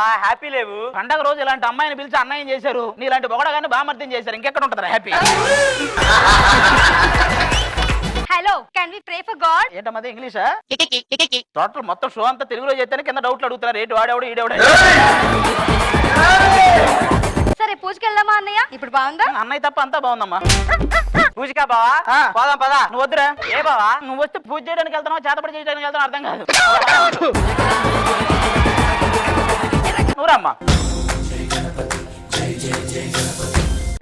బావా హ్యాపీ లేవు. పండగ రోజు ఇలాంటి అమ్మాయిని పిలిచి అన్నయ్యం చేశారు, నీలాంటి బొగడగాన్ని బామర్థం చేశారు, ఇంకెక్కడ ఉంటుందా happy? Hello, can we pray for god? ఏంటమ్మది ఇంగ్లీషా? టోటల్ మొత్తం షో అంతా తెలుగులో చేస్తేనే కింద డౌట్లు అడుగుతున్నారు, ఏంటి వాడేవాడు ఈడేవాడు. సరే పూజకి వెళ్దామా అన్నయ్య? ఇప్పుడు బాగుందా? అన్నయ్య తప్ప అంతా బాగుందమ్మా. పూజకా బావా? పోదాం పదా. నువ్వు వద్దురా. ఏ బావా? నువ్వు వస్తే పూజ చేయడానికి వెళ్తావు, చేతపడి చేయడానికి వెళ్తావు, అర్థం కాదు. నువ్వు రమ్మా.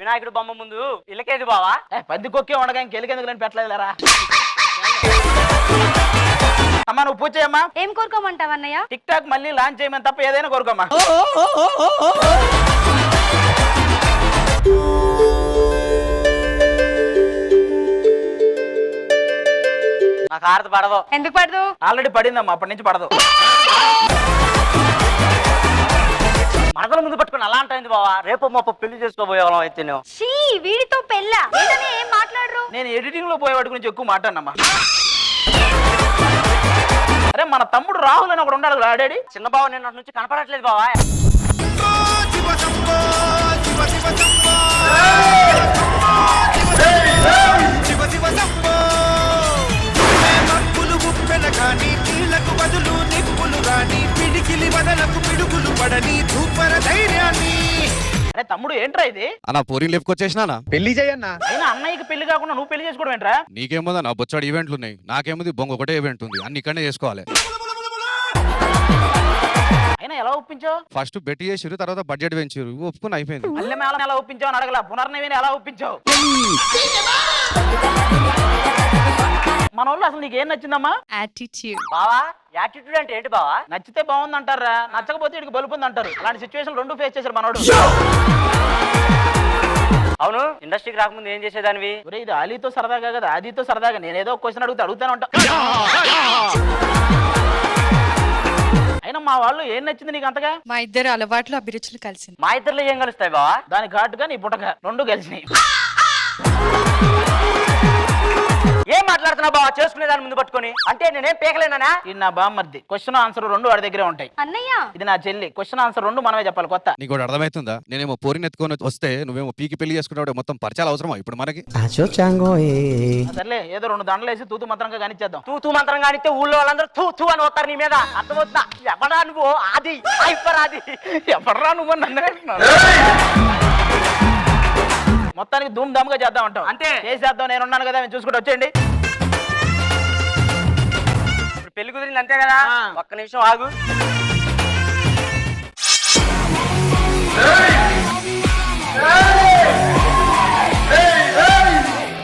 వినాయకుడు బొమ్మ ముందు ఇళ్ళకేది బావా? పద్ది కొక్కే ఉండగా ఇంకెళ్ళకెందుకు నేను పెట్టలేదులేరా. అమ్మా నువ్వు పూజ చేయమ్మా. ఏం కోరుకోమంటావు అన్నయ్య? టిక్ టాక్ మళ్ళీ లాంచ్ చేయమని తప్ప ఏదైనా కోరుకోమ్మా. నాకు హారతి పడదు. ఎందుకు పడదు? ఆల్రెడీ పడిందమ్మా, అప్పటి నుంచి పడదు. మనగల ముందు పట్టుకుని అలా అంటుంది బావా. రేపు మొప్ప పెళ్లి చేసుకోబోయే వాళ్ళం అయితే నువ్వు. షీ, వీడితో పెళ్ళా? ఏంటని ఏం మాట్లాడరు? నేను ఎడిటింగ్ లో పోయే వాటి గురించి ఎక్కువ మాట్లాడినమ్మా. అరే మన తమ్ముడు రాహుల్ అని ఒకడు ఉన్నాడు, ఆడాడి చిన్న బావ నేను అటు నుంచి కనపడట్లేదు బావా. అరే తమ్ముడు ఏంట్రా ఇది? అన్న పోరిని లేపుకొచ్చేసినా పెళ్లి చేయన్నా. అయినా అన్నయ్యకి పెళ్లి కాకుండా నువ్వు పెళ్లి చేసుకోవడం ఏంట్రా? నీకేముందా నా బొచ్చాడు ఈవెంట్లు ఉన్నాయి, నాకేముంది బొంగ ఒకటే ఈవెంట్ ఉంది, అన్ని ఇక్కడనే చేసుకోవాలి. అయినా ఎలా ఒప్పించావు? ఫస్ట్ బెట్ చేసిరు, తర్వాత బడ్జెట్ పెంచారు, ఒప్పుకుని అయిపోయింది. మల్లె మేళం ఎలా ఒప్పించావు అని అడగల, పునర్నవిని ఎలా ఒప్పించావు? మన వాళ్ళు అసలు నీకేం నచ్చిందమ్మా? యాటిట్యూడ్. బావా యాటిట్యూడ్ అంటే ఏంటి బావా? నచ్చితే బాగుంది అంటారా, నచ్చకపోతే ఇడికి బలుపుంది అంటారు. అలాంటి సిచ్యువేషన్ రెండు ఫేస్ చేశారు మనోడు. అవును, ఇండస్ట్రీకి రాకముందు ఏం చేసేదానివి? ఒరే ఇది అలీతో సరదాగా కదా, ఆదితో సరదాగా. నేనేదో క్వశ్చన్ అడుగుతానే ఉంటా. అయినా మా వాళ్ళు ఏం నచ్చింది నీకు అంతగా? మా ఇద్దరు అలవాట్లు అభిరుచులు కలిసింది. మా ఇద్దరిలో ఏం కలుస్తాయి బావా? దాని ఘాటుగా నీ పుటక రెండు కలిసినాయి. ఏం మాట్లాడుతున్నావు బావా చేసుకునే దాని ముందు పట్టుకొని? అంటే నేనేం పీకలేనా? ఇది నా బామ్మర్ది, క్వశ్చన్ ఆన్సర్ రెండు వాడి దగ్గరే ఉంటాయి. అన్నయ్య, ఇది నా చెల్లి, క్వశ్చన్ ఆన్సర్ రెండు మనమే చెప్పాలి. కొత్త నీకు ఒకటి అర్థమవుతుందా? నేనేమో పోరిని ఎత్తుకొని వస్తే నువ్వేమో పీకి పెళ్లి చేసుకున్నావు, మొత్తం పరిచయాలు అవసరమా ఇప్పుడు మనకి? సర్లే ఏదో రెండు దండలు వేసి తూతు మంత్రంగా కానిచ్చేద్దాం. తూ తూ మంత్రం కానిస్తే ఊళ్ళో వాళ్ళందరూ తూ తూ అని వస్తారు నీ మీద. అర్థమవుతుందా? ఎవడా నువ్వు? ఆది హైపర్ ఆది. ఎవర్రా నువ్వు నన్ను అంటున్నావు? మొత్తానికి ధూమ్ ధామ్ గా చేద్దాం అంటావు. అంతే చేసేద్దాం, నేను ఉన్నాను కదా, మేము చూసుకుంటూ వచ్చేయండి. ఇప్పుడు పెళ్లి కుదిరింది అంతే కదా? ఒక్క నిమిషం ఆగు.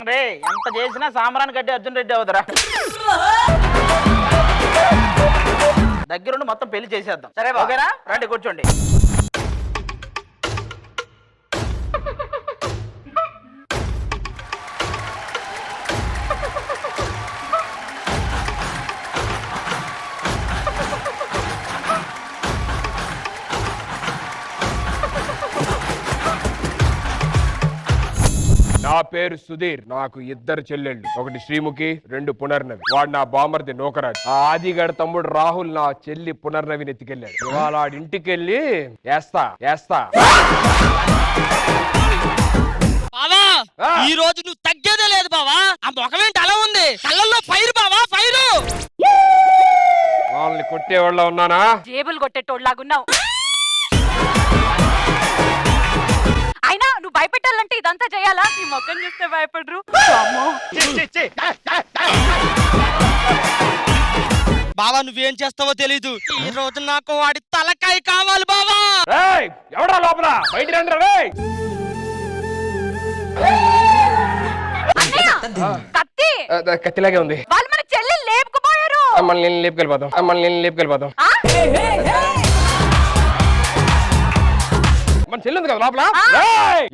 రే ఎంత చేసినా సాంబ్రాన్ని కట్టి అర్జున్ రెడ్డి అవుతారా? దగ్గరుండి మొత్తం పెళ్లి చేసేద్దాం. సరే ఓకేనా? రండి కూర్చోండి. నా పేరు సుధీర్. నాకు ఇద్దరు చెల్లెళ్ళు, ఒకటి శ్రీముఖి, రెండు పునర్నవి. వాడు నా బామర్ది నూకరాజు. ఆ ఆదిగాడి తమ్ముడు రాహుల్ నా చెల్లి పునర్నవిని ఎత్తుకెళ్ళాడు. ఇవాళ ఇంటికి వెళ్ళి వేస్తా. బావా ఈ రోజు నువ్వు తగ్గేదే లేదు బావా. ఆ ముఖమేంటి అలా ఉంది? కళ్ళల్లో ఫైర్ బావా, ఫైర్. వాళ్ళని కొట్టేవాళ్ళ ఉన్నానా? జేబులు కొట్టేటోళ్ళలాగున్నావు. అయినా నువ్వు భయపెట్టాలంటే ఇదంతా చేయాలా? నీ మొక్కను చూస్తే భయపడరు. బావా నువ్వేం చేస్తావో తెలీదు. ఈ రోజు నాకు వాడి తలకాయ కావాలి బావా. ఎవడా లోపల? బయట రండి. కత్తి కత్తిలాగే ఉంది. వాళ్ళు మన చెల్లెలు లేపుకుపోయారు. మళ్ళీ లేపుకెళ్ళిపోదాం. మన చెల్లింది కదా లోపల.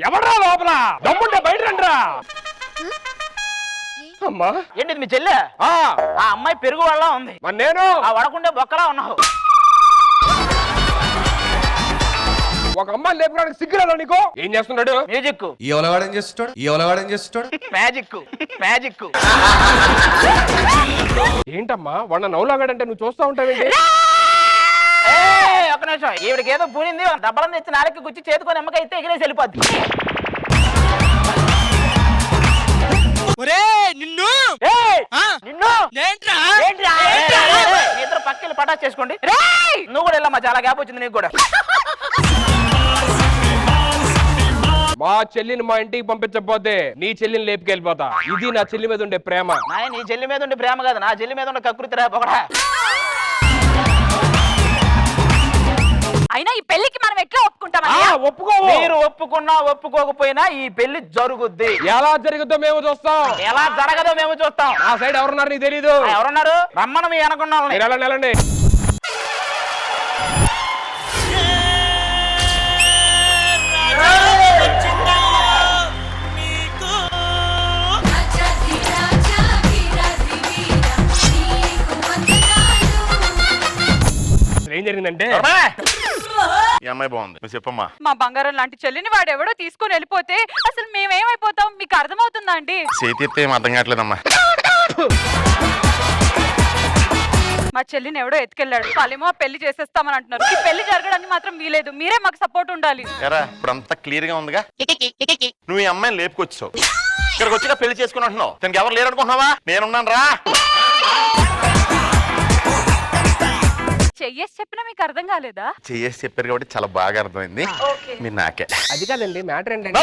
ఎవడా లోపల? దమ్ముంటే బయట రండిరా. అమ్మా ఏంటి మీ చెల్లె? ఆ అమ్మాయి పెరుగు వాళ్ళ ఉంది. మరి నేను ఆ వడకుండే బొక్కలా ఉన్నావు. ఒక అమ్మాయిని లేపుకోవడానికి సిగ్గురాలో నీకు? ఏం చేస్తున్నాడు? మ్యూజిక్. ఈ ఒలగాడేం చేస్తాడు? మ్యాజిక్. ఏంటమ్మా వాడు నవ్వులాగాడంటే నువ్వు చూస్తా ఉంటావేంటి? ఒక్క నిమిషం, ఈవిడికి ఏదో పూనింది, దెబ్బలను తెచ్చి నాలుగు గుచ్చి చేతుకొని ఎమ్మక అయితే ఎగిరేసి వెళ్ళిపోద్ది. ఒరే నిన్ను ఏయ్, ఆ? నిన్ను ఏంట్రా ఏంట్రా? మీ ఇద్దరు పక్కకి పటాస్ చేసుకోండి. నువ్వు కూడా వెళ్ళమ్మా, చాలా గ్యాప్ వచ్చింది నీకు కూడా. మా చెల్లిని మా ఇంటికి పంపించకపోతే నీ చెల్లిని లేపుకెళ్ళిపోతా. ఇది నా చెల్లి మీద ఉండే ప్రేమ. నాయ నీ చెల్లి మీద ఉండే ప్రేమ కాదు, నా చెల్లి మీద ఉండే కకృతి రా పొగడా. అయినా ఈ పెళ్లికి మనం ఎట్లా ఒప్పుకుంటాం ఒప్పుకోవు. మీరు ఒప్పుకున్నా ఒప్పుకోకపోయినా ఈ పెళ్లి జరుగుద్ది. ఎలా జరుగుతుందో మేము చూస్తాం. ఎలా జరగదో మేము చూస్తాం. ఆ సైడ్ ఎవరున్నారు నీకు తెలీదు. ఎవరున్నారు? రమ్మను మీ అనుకున్న వాళ్ళని. మీరు వెళ్ళండి, వెళ్ళండి. ఏం జరిగిందంటే ఈ అమ్మాయి బాగుంది, నువ్వు చెప్పమ్మా. మా బంగారం లాంటి చెల్లిని వాడు ఎవడో తీసుకొని వెళ్ళిపోతే అసలు మేమేమైపోతాం మీకు అర్థమవుతుందా అండి? చేతి ఎత్తే ఏం అర్థం కావట్లేదమ్మా. మా చెల్లిని ఎవడో ఎత్తుకెళ్ళాడు, వాళ్ళేమో పెళ్లి చేసేస్తామని అంటున్నారు. ఈ పెళ్లి జరగడానికి మాత్రం వీలేదు, మీరే మాకు సపోర్ట్ ఉండాలి. ఎరా ఇప్పుడు అంతా క్లియర్ గా ఉందిగా. నువ్వు ఈ అమ్మాయిని లేపుకొచ్చావు, ఇక్కడికి వచ్చిగా పెళ్లి చేసుకుని అంటున్నావు. తనకి ఎవరు లేరు అనుకుంటున్నావా? నేనున్నాను రా. చెయ్యేసి చెప్పినా మీకు అర్థం కాలేదా? చేసి చెప్పారు కాబట్టి చాలా బాగా అర్థమైంది. మీరు నాకే. అది కాదండి మ్యాటర్ ఏంటంటే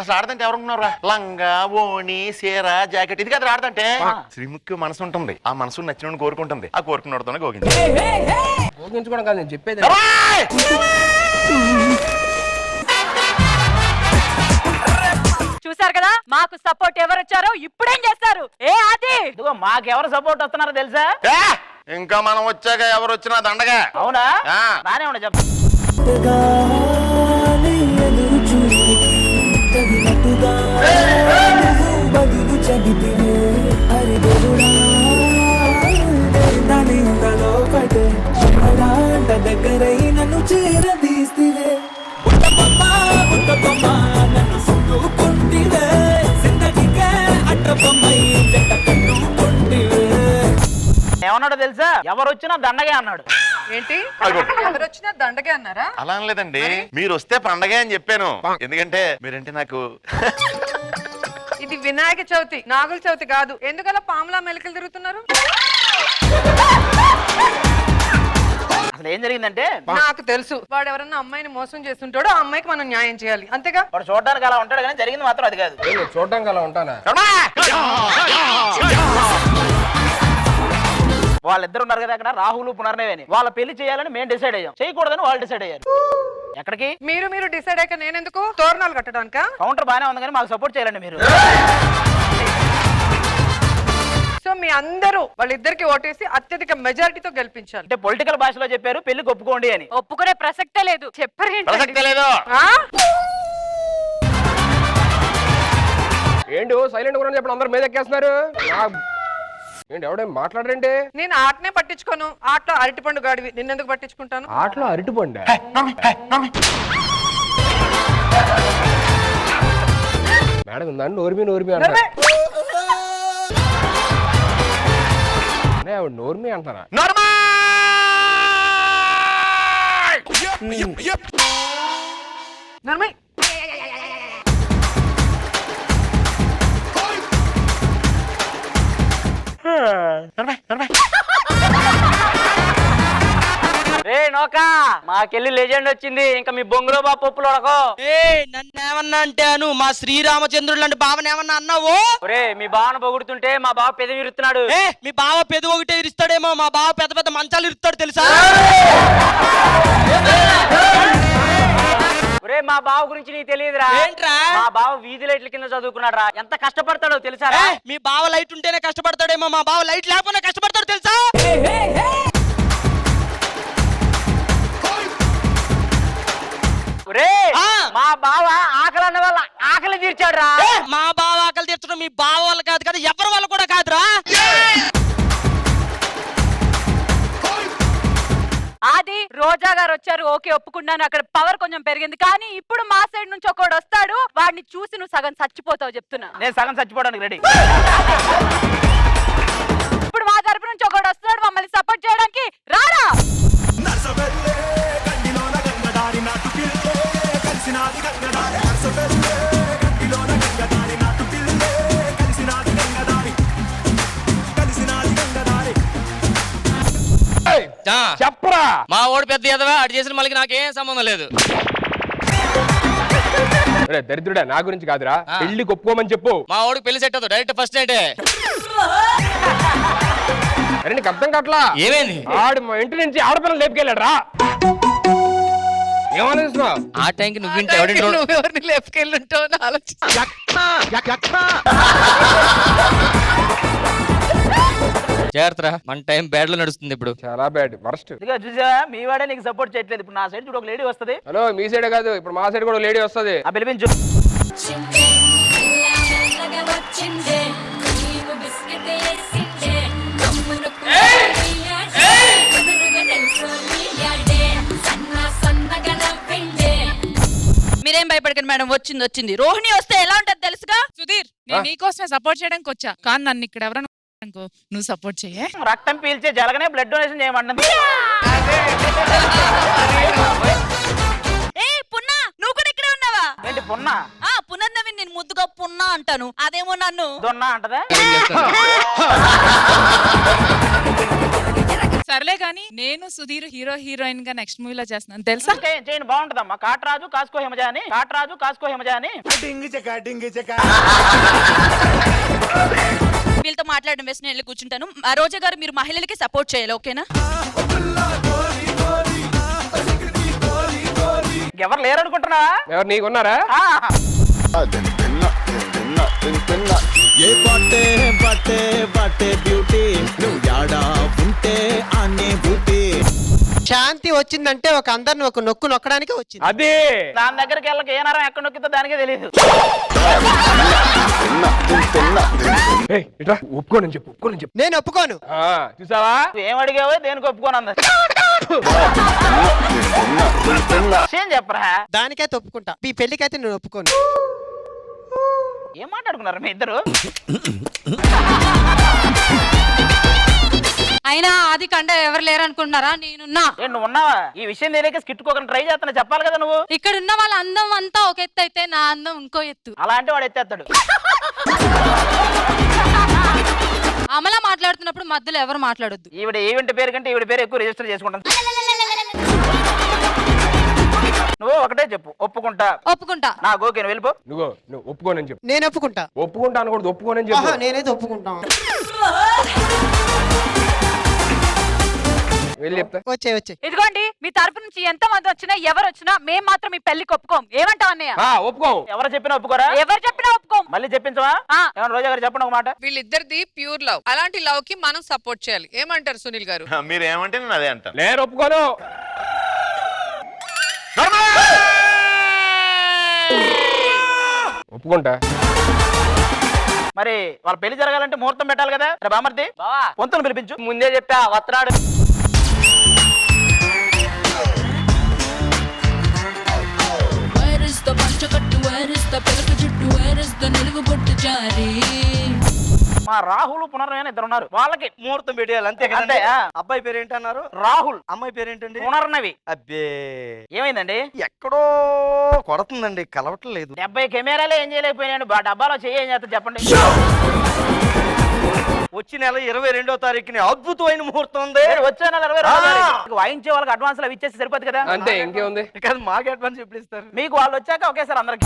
అసలు ఆడదంటే ఎవరున్నారా? లంగా, ఓణి, చీర, జాకెట్, ఇది కదా ఆడదంటే. శ్రీముఖి మనసు ఉంటుంది, ఆ మనసు నచ్చిన కోరుకుంటుంది, ఆ కోరుకున్నతోనే గోగింది. ఊహించుకోవడం కాదు నేను చెప్పేది. చూసారు కదా మాకు సపోర్ట్ ఎవరు వచ్చారో ఇప్పుడేం చేస్తారు? ఏ ఆది ఇదిగో మాకెవరు సపోర్ట్ వస్తున్నారో తెలుసా? ఇంకా మనం వచ్చాక ఎవరు వచ్చినా దండగా. అవునా? ఆ. నానే ఉండ చెప్ప. దగ్గరై నన్ను చేరదీస్తే ఏమన్నాడో తెలుసా? ఎవరు వచ్చినా దండగే అన్నాడు. ఏంటి ఎవరు వచ్చినా దండగే అన్నారా? అలా అనలేదండి, మీరు వస్తే పండగే అని చెప్పాను. ఎందుకంటే మీరంటే నాకు ఇది వినాయక చవితి, నాగుల చవితి కాదు. ఎందుకలా పాములా మెలికలు తిరుగుతున్నారు? అసలు ఏం జరిగిందంటే, నాకు తెలుసు వాడు ఎవరన్నా అమ్మాయిని మోసం చేస్తుంటాడో ఆ అమ్మాయికి మనం న్యాయం చేయాలి, అంతేగా? వాడు చూడడానికి అలా ఉంటాడు కానీ జరిగింది మాత్రం అది కాదు. చూడడానికి అలా ఉంటానా? వాళ్ళిద్దరు ఉన్నారు కదా అక్కడ, రాహుల్ పునర్నవి అని. వాళ్ళ పెళ్లి చేయాలని మేము డిసైడ్ అయ్యాం, చేయకూడదని వాళ్ళు డిసైడ్ అయ్యారు. ఎక్కడికి? మీరు డిసైడ్ అయ్యాక నేనెందుకు? తోరణాలు కట్టడానికా? కౌంటర్ బాగానే ఉంది కానీ మాకు సపోర్ట్ చేయాలండి మీరు. సో మీ అందరూ వాళ్ళిద్దరికి ఓటేసి అత్యధిక మెజారిటీతో గెలిపించాలి. అంటే పొలిటికల్ భాషలో చెప్పారు పెళ్లికి ఒప్పుకోండి అని. ఒప్పుకునే ప్రసక్తే లేదు. చెప్పరు ప్రసక్తే లేదు. ఏంటి సైలెంట్ కూడా చెప్పండి, అందరు మీద ఎక్కేస్తున్నారు. ఏంటి ఎవడేం మాట్లాడరండి? నేను ఆటనే పట్టించుకోను, ఆటలో అరటిపండు గాడివి, నిన్నెందుకు పట్టించుకుంటాను? ఆటలో అరటిపండు మేడం ఉందండి. నోర్మి అంటారా? ఆవిడ నోర్మి అంటారా? నర్మయ్ రే నోకా, మాకెళ్ళి లెజెండ్ వచ్చింది, ఇంకా మీ బొంగులో బా పప్పులు ఉడకో. నన్ను ఏమన్నా అంటాను, మా శ్రీరామచంద్రుడు లాంటి బావని ఏమన్నా అన్నావు? రే మీ బావను పొగుడుతుంటే మా బావ పెదవి విరుస్తున్నాడు. మీ బావ పెద్ద ఒకటే ఇరుస్తాడేమో, మా బావ పెద్ద పెద్ద మంచాలు ఇరుస్తాడు తెలుసా? రే మా బావ గురించి నీకు తెలియదురా? ఏంట్రా? మా బావ వీధి లైట్ల కింద చదువుకున్నాడు రా, ఎంత కష్టపడతాడో తెలుసా? మీ బావ లైట్ ఉంటేనే కష్టపడతాడేమో, మా బావ లైట్ లేకపోతే కష్టపడతాడు తెలుసా? మా బావ ఆకలి అన్న వాళ్ళ ఆకలి తీర్చాడు రా. మా బావ ఆకలి తీర్చడం మీ బావ వాళ్ళు కాదు కదా, ఎవరి వాళ్ళు కూడా కాదురా. ఆది రోజా గారు వచ్చారు, ఓకే ఒప్పుకున్నాను, అక్కడ పవర్ కొంచెం పెరిగింది. కానీ ఇప్పుడు మా సైడ్ నుంచి ఒకడు వస్తాడు, వాడిని చూసి నువ్వు సగం చచ్చిపోతావు చెప్తున్నా. నేను సగం చచ్చిపోవడానికి రెడీ. చెప్పరా. మా ఓడి పెద్ద ఎదవా అటు చేసిన మళ్ళీ నాకేం సంబంధం లేదు. ఒరే దరిద్రుడా, నా గురించి కాదురా, పెళ్లి ఒప్పుకోమని చెప్పు. మా ఓడికి పెళ్లి సెట్ అవుతుంది డైరెక్ట్ ఫస్ట్ నైటే. అరే నీకు అర్థం కావట్లా? ఏమైంది? ఆడు మా ఇంటి నుంచి ఆడపిల్లలు లేపుకెళ్ళాడు రా. ఏమనిస్తున్నావు? ఆ టైంకి నువ్వు వింటే ఎవరింటో నువ్వెవరిని లేపుకెళ్ళుంటావు అని ఆలోచన. జాగ్రత్త, మన టైం బ్యాడ్ లో నడుస్తుంది ఇప్పుడు. చాలా బ్యాడ్, వరస్ట్. ఇదిగో చూసా, మీ వాడే నీకు సపోర్ట్ చేయట్లేదు. ఇప్పుడు నా సైడ్ చూడు, ఒక లేడీ వస్తది. హలో, మీ సైడే కాదు, ఇప్పుడు మా సైడ్ కూడా లేడీ వస్తది. ఆ పిలిపించు. మీరేం భయపడకండి మేడం, వచ్చింది. రోహిణి వస్తే ఎలా ఉంటది తెలుసుగా? సుధీర్, నేను నీకోసమే సపోర్ట్ చేయడానికి వచ్చా, కానీ నన్ను ఇక్కడ ఎవరైనా నువ్వు సపోర్ట్ చెయ్యే. రక్తం పీల్చే జలగనే బ్లడ్ డొనేషన్ చేయమంటుంది. పున్నా, నువ్వు కూడా ఇక్కడే ఉన్నావా? ఏంటి పున్నా? పునర్నవి నేను ముద్దుగా పున్నా అంటాను, అదేమో నన్ను దొన్నా అంటదా? సర్లే గానీ నేను సుధీర్ హీరోయిన్ గా నెక్స్ట్ మూవీలో చేస్తున్నాను తెలుసా? చేయండి, బాగుంటదమ్మా. కాట్రాజు కాసుకో హిమజ అని. వీళ్ళతో మాట్లాడడం వేసి నేను వెళ్ళి కూర్చుంటాను. రోజా గారు, మీరు మహిళలకి సపోర్ట్ చేయాలి, ఓకేనా? ఎవరు లేరు అనుకుంటున్నా? ఎవరు నీకున్నారా? ఏ బాటే బాటే బాటే బ్యూటీ నువ్వు యాడా ఉంటే అనే బ్యూటీ. శాంతి వచ్చిందంటే ఒక అందరిని ఒక నొక్కు నొక్కడానికి వచ్చింది. అదే దాని దగ్గరికి వెళ్ళక ఏ నరం ఎక్కడ నొక్కితో దానికే తెలియదు. ఇట్రా, ఒప్పుకోనని చెప్పు. నేను ఒప్పుకోను. చూసావా, ఏం అడిగావో దేనికి ఒప్పుకోనంది. ఏం చెప్పరా? దానికైతే ఒప్పుకుంటా, ఈ పెళ్లికైతే నేను ఒప్పుకోను. ఏం మాట్లాడుకున్నారు మీ ఇద్దరు? అయినా ఆది కండ ఎవరు లేరు అనుకుంటున్నారా? నేనున్నా. నువ్వు ఉన్నావా? ఈ విషయం తెలియక స్కిట్టుకోకుండా ట్రై చేస్తున్నా, చెప్పాలి కదా నువ్వు. ఇక్కడ ఉన్న వాళ్ళ అందం అంతా ఒక ఎత్తు అయితే నా అందం ఇంకో ఎత్తు. అలా అంటే వాడు ఎత్తేస్తాడు. అమలా మాట్లాడుతున్నప్పుడు మధ్యలో ఎవరు మాట్లాడొద్దు. ఈవిడ ఈవెంట్ పేరు కంటే ఈవిడ పేరు ఎక్కువ రిజిస్టర్ చేసుకుంటాను. నువ్వు ఒకటే చెప్పు, ఒప్పుకుంటా. నాకు ఓకే, నువ్వు వెళ్ళిపో. నువ్వు ఒప్పుకోనని చెప్పు. నేను ఒప్పుకుంటా. ఒప్పుకుంటా అనకూడదు, ఒప్పుకోనని చెప్పు. నేనైతే ఒప్పుకుంటా. వెళ్ళి చెప్తా. వచ్చే ఇదిగోండి, మీ తరపు నుంచి ఎంత మంది వచ్చినా ఎవరు వచ్చినా మేము మాత్రం మీ పెళ్లికి ఒప్పుకోం. ఏమంటావు అన్నయ్య? ఒప్పుకోవు. ఎవరు చెప్పినా ఒప్పుకోరా? ఎవరు చెప్పినా ఒప్పుకోం. మళ్ళీ చెప్పించవా? ఏమన్నా రోజా గారు చెప్పండి ఒక మాట. వీళ్ళిద్దరిది ప్యూర్ లవ్, అలాంటి లవ్ కి మనం సపోర్ట్ చేయాలి. ఏమంటారు సునీల్ గారు? మీరు ఏమంటే నేను అదే అంటాను. నేను ఒప్పుకోను. ఒప్పుకుంటా. మరి వాళ్ళ పెళ్లి జరగాలంటే ముహూర్తం పెట్టాలి కదా. బామర్ది బావా, పొంతులు పిలిపించు. ముందే చెప్పా, వస్తున్నాడు. మా రాహుల్ పునర్నవి ఇద్దరు ఉన్నారు, వాళ్ళకి ముహూర్తం పెట్టేయాలి అంతే కదా. అబ్బాయి పేరు ఏంటన్నారు? రాహుల్. అమ్మాయి పేరు ఏంటండి? పునర్నవి. అబ్బే, ఏమైందండి? ఎక్కడో కొడుతుందండి, కలవట్లేదు. 70 కెమెరాలే ఏం చేయలేకపోయినాను. డబ్బాలో చెయ్యి ఏం చేస్తా చెప్పండి. వచ్చే నెల 22వ తారీఖుని అద్భుతమైన ముహూర్తం ఉంది. వచ్చే నెల 22 వాయించే వాళ్ళకి అడ్వాన్స్ అవి ఇచ్చేసి సరిపోతుంది కదా. అంతే, ఇంకేముంది. కానీ మాకు అడ్వాన్స్ ఎప్పుడు ఇస్తారు? మీకు వాళ్ళు వచ్చాక ఒకేసారి అందరికి.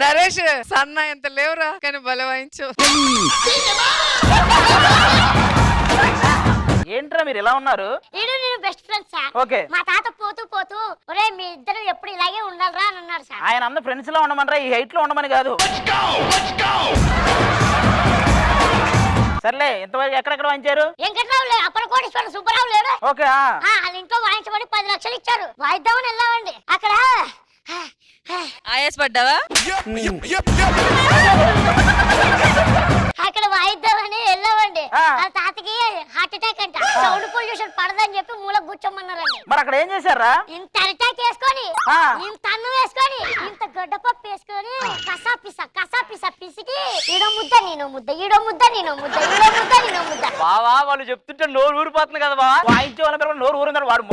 నరేష్, సన్న ఎంత లేవురా కానీ బలవాయించు. ఏంట్రా మీరు ఇలా ఉన్నారు? నేను బెస్ట్ ఫ్రెండ్ సార్. ఓకే. మా తాత పోతూ ఒరే మీ ఇద్దరు ఎప్పుడు ఇలాగే ఉండాలరా అని అన్నారు సార్. ఆయన అందరూ ఫ్రెండ్స్ లో ఉండమనరా, ఈ హైట్ లో ఉండమని కాదు. సర్లే, ఇంతవరకు ఎక్కడెక్కడ వాయించారు? వెంకట్రావు లేడు, అప్పల కోటేశ్వర సుబ్బరావు లేడు. ఓకే. వాళ్ళ ఇంట్లో వాయించబడి 10 లక్షలు ఇచ్చారు. వాయిద్దామని వెళ్ళామండి. అక్కడ ఆయాసపడ్డావా? అక్కడ వాయిద్దామని వెళ్ళామండి. వాళ్ళ తాతకి హార్ట్ అటాక్ అంట. సౌండ్ పొల్యూషన్ పడదని చెప్పి మూల కూర్చోమన్నారండి. మరి అక్కడ ఏం చేశారా? ఇంత అరిటాక్ వేసుకొని, ఇంత అన్నం వేసుకొని, ఇంత గడ్డపప్పు వేసుకొని కసా పిస పిసికి ఈడో ముద్ద నేను ముద్ద, ఈడో ముద్ద నేను ముద్ద, ఈడో ముద్ద నేను ముద్ద. బావా, వాళ్ళు చెప్తుంటే నోరు ఊరిపోతుంది కదా బావా. వాయించే వాళ్ళ పేరు నోరు ఊరిందని వాడు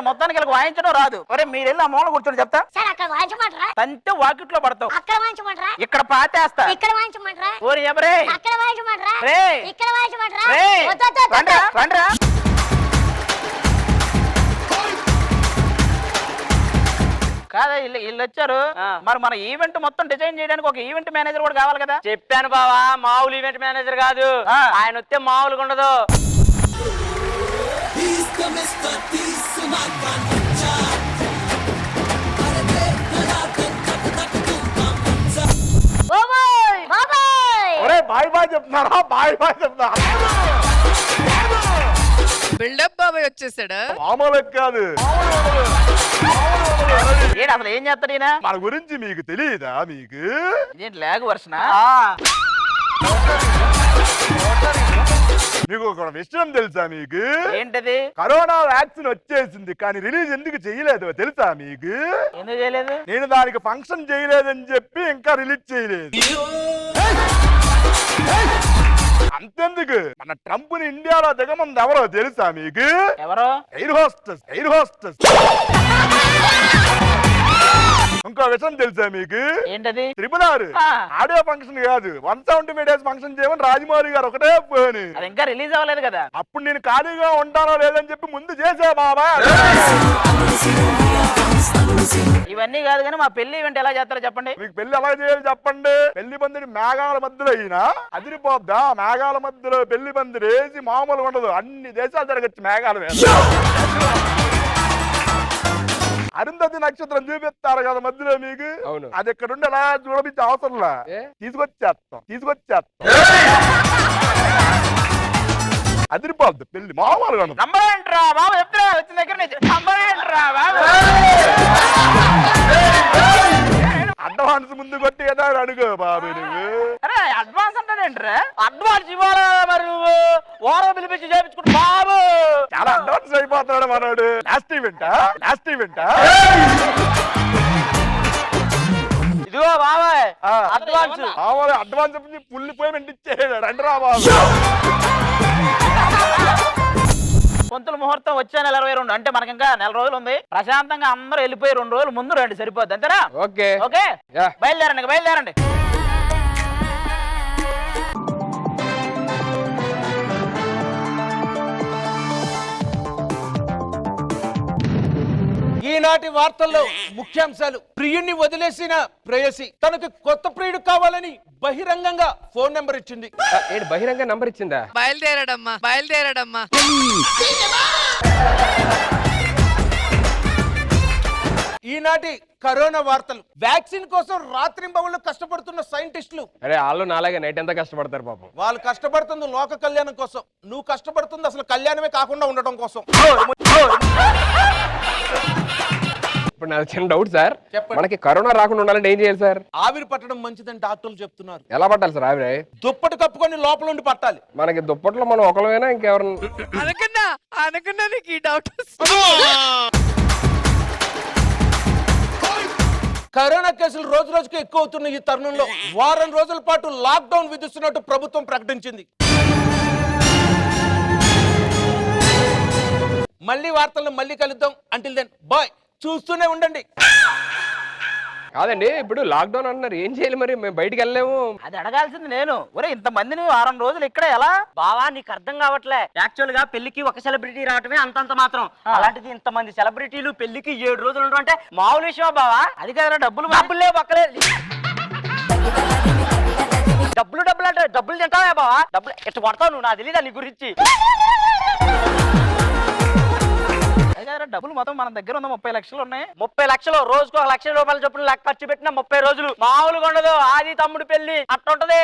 మొత్తానికి వీళ్ళకి వాయించడం రాదు. ఒరే మీరు వెళ్ళి ఆ మూల కూర్చొని చెప్తా. సార్ అక్కడ వాయించమంటారా? తంతే వాకిట్లో పడతావు. అక్కడ వాయించమంటారా? ఇక్కడ పాతేస్తా. ఇక్కడ వాయించమంటారా? ఓరి ఎవరే అక్కడ వాయించమంటారా? రే ఇక్కడ వాయించమంటారా? రే వద్దు, వద్దు, వద్దు. రండ్రా రండ్రా. కాదా వీళ్ళు వచ్చారు. మరి మన ఈవెంట్ మొత్తం డిజైన్ చేయడానికి ఒక ఈవెంట్ మేనేజర్ కూడా కావాలి కదా. చెప్పాను బావా, మామూలు ఈవెంట్ మేనేజర్ కాదు, ఆయన వస్తే మామూలుగా ఉండదు. బాబాయ్, బాబాయ్. ఒరే బాయ్ బాయ్ చెప్తున్నారా? బాయ్ బాయ్ చెప్తున్నా. బిల్డప్ బాబాయ్ వచ్చేసాడా? మామూలు కాదు. ఏంటి అసలు ఏం చేస్తాడు ఈయన? మన గురించి మీకు తెలియదా? మీకు ఏంటి లాగ్ వర్షనా? మీకు ఒక విషయం తెలుసా? మీకు ఏంటది? కరోనా వ్యాక్సిన్ వచ్చేసింది, కానీ రిలీజ్ ఎందుకు చేయలేదు తెలుసా మీకు? ఎందుకు చేయలేదు? నేను దానికి ఫంక్షన్ చేయలేదని చెప్పి ఇంకా రిలీజ్ చేయలేదు. అంతెందుకు, మన ట్రంప్ ని ఇండియాలో దిగమంది ఎవరో తెలుసా మీకు? ఎవరో? Air hostess. Air hostess. ఇంకో విషయం తెలుసా మీకు? ఏంటది? త్రిపురారు ఆడియో ఫంక్షన్ కాదు, 175 డేస్ ఫంక్షన్ చేయమని రాజమౌళి గారు ఒకటే పోని. అది ఇంకా రిలీజ్ అవ్వలేదు కదా. అప్పుడు నేను ఖాళీగా ఉంటానో లేదని చెప్పి ముందు చేసా బాబా. ఇవన్నీ కాదు కానీ మా పెళ్లి ఈవెంట్ ఎలా చేస్తారో చెప్పండి. మీకు పెళ్లి ఎలా చేయాలి చెప్పండి. పెళ్లి పందిరి మేఘాల మధ్యలో అయినా అదిరిపోద్దా? మేఘాల మధ్యలో పెళ్లి పందిరి వేసి మామూలుగా ఉండదు, అన్ని దేశాలు జరగచ్చు మేఘాల మీద. అరుంధతి నక్షత్రం చూపిస్తారు కదా మధ్యలో మీకు. అవును. అది ఇక్కడ ఉండి అలా చూడపించే అవసరంలా, తీసుకొచ్చేస్తాం. అదిరిపోద్ది పెళ్లి మామూలుగా ఉండదు. నంబర్ ఏంట్రా బాబు? చెప్తున్నా వచ్చిన దగ్గర నుంచి నంబర్ ఏంట్రా బాబు? అడ్వాన్స్ ముందు కొట్టి కదా అడుగు బాబు నువ్వు. అరే అడ్వాన్స్ అంటాడేంట్రా? అడ్వాన్స్ ఇవ్వాలా మరి? నువ్వు ఓరో పిలిపించి చేయించుకుంటు బాబు. చాలా అడ్వాన్స్ అయిపోతున్నాడు మనోడు. లాస్ట్ ఈవెంట్ ఇదిగో బాబాయ్ అడ్వాన్స్. అడ్వాన్స్ ఫుల్ పేమెంట్ ఇచ్చేయడు. రండి రా బాబు. పొంతుల ముహూర్తం వచ్చే నెల 22, అంటే మనకి ఇంకా నెల రోజులు ఉంది. ప్రశాంతంగా అందరూ వెళ్ళిపోయి 2 రోజులు ముందు రండి, సరిపోద్ది. అంతేనా? ఓకే ఓకే బయలుదేరండి. ఈనాటి వార్తల్లో ముఖ్యాంశాలు. ప్రియుణ్ణి వదిలేసిన ప్రేయసి తనకు కొత్త ప్రియుడు కావాలని బహిరంగంగా ఫోన్ నెంబర్ ఇచ్చింది. ఏంటి బహిరంగ నంబర్ ఇచ్చిందా? బయలుదేరడమ్మా. ఈనాటి కరోనా వార్తలు. వ్యాక్సిన్ కోసం రాత్రింబవళ్ళు కష్టపడుతున్న సైంటిస్టులు. అరే వాళ్ళు నాలాగే నైట్ ఎంత కష్టపడతారు పాపం. వాళ్ళు కష్టపడుతుంది లోక కళ్యాణం కోసం, నువ్వు కష్టపడుతుంది అసలు కళ్యాణమే కాకుండా ఉండటం కోసం. ఇప్పుడు నాకు చిన్న డౌట్ సార్. చెప్పండి. మనకి కరోనా రాకుండా ఉండాలంటే ఏం చేయాలి సార్? ఆవిరి పట్టడం మంచిదని డాక్టర్లు చెప్తున్నారు. ఎలా పట్టాలి సార్ ఆవిరే? దుప్పటి కప్పుకొని లోపల ఉండి పట్టాలి. మనకి దుప్పట్లో మనం ఒకళ్ళమైనా ఇంకెవరన్నా? అనుకున్నా నీకు ఈ డౌట్. కరోనా కేసులు రోజు రోజుకి ఎక్కువ అవుతున్న ఈ తరుణంలో వారం రోజుల పాటు లాక్డౌన్ విధిస్తున్నట్టు ప్రభుత్వం ప్రకటించింది. మళ్ళీ వార్తలను మళ్ళీ కలుద్దాం. Until then bye. చూస్తూనే ఉండండి. కాదండి ఇప్పుడు లాక్డౌన్ అంటున్నారు, ఏం చేయాలి మరి? మేము బయటికి వెళ్ళలేము. అది అడగాల్సింది నేను. ఒరే ఇంతమందిని 6 రోజులు ఇక్కడే ఎలా? బావా నీకు అర్థం కావట్లే. యాక్చువల్ గా పెళ్లికి ఒక సెలబ్రిటీ రావటమే అంతంత మాత్రం, అలాంటిది ఇంతమంది సెలబ్రిటీలు పెళ్లికి 7 రోజులు ఉండడం అంటే మామూలు విషయమా బావా? అది కాదురా, డబ్బులు ఒక్కలే డబ్బులు అంటే డబ్బులు తింటావా బావా? డబ్బులు ఎట్లా కొడతావు నువ్వు? నాకు తెలీదా నీ గురించి? డబ్బులు మొత్తం మన దగ్గర ఉన్న 30 లక్షలు ఉన్నాయి. 30 లక్షలు రోజుకు 1 లక్ష రూపాయలు చొప్పున లెక్క ఖర్చు పెట్టిన 30 రోజులు మామూలుగా ఉండదు. ఆది తమ్ముడు పెళ్లి అట్టుంటది.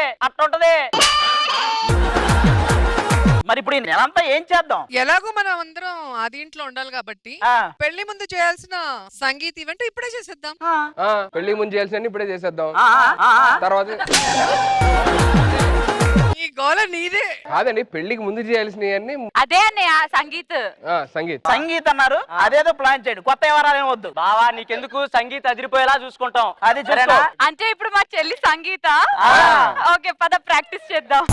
మరి ఇప్పుడు ఈ నెలంతా ఏం చేద్దాం? ఎలాగో మనం అందరం అది ఇంట్లో ఉండాలి కాబట్టి పెళ్లి ముందు చేయాల్సిన సంగీత ఈవెంట్ ఇప్పుడే చేసేద్దాం. పెళ్లి ముందు చేయాల్సిన ఇప్పుడే చేసేద్దాం. తర్వాత ఈ గోల నీదే. కాదండి పెళ్లికి ముందు చేయాల్సినవన్నీ అదే అన్నయ్య సంగీత్ అన్నారు. అదేదో ప్లాన్ చేయండి, కొత్త ఎవరాలేం వద్దు. బావా నీకెందుకు, సంగీత అదిరిపోయేలా చూసుకుంటాం. అది చూసుకో. అంటే ఇప్పుడు మా చెల్లి సంగీత. ఓకే పద ప్రాక్టీస్ చేద్దాం.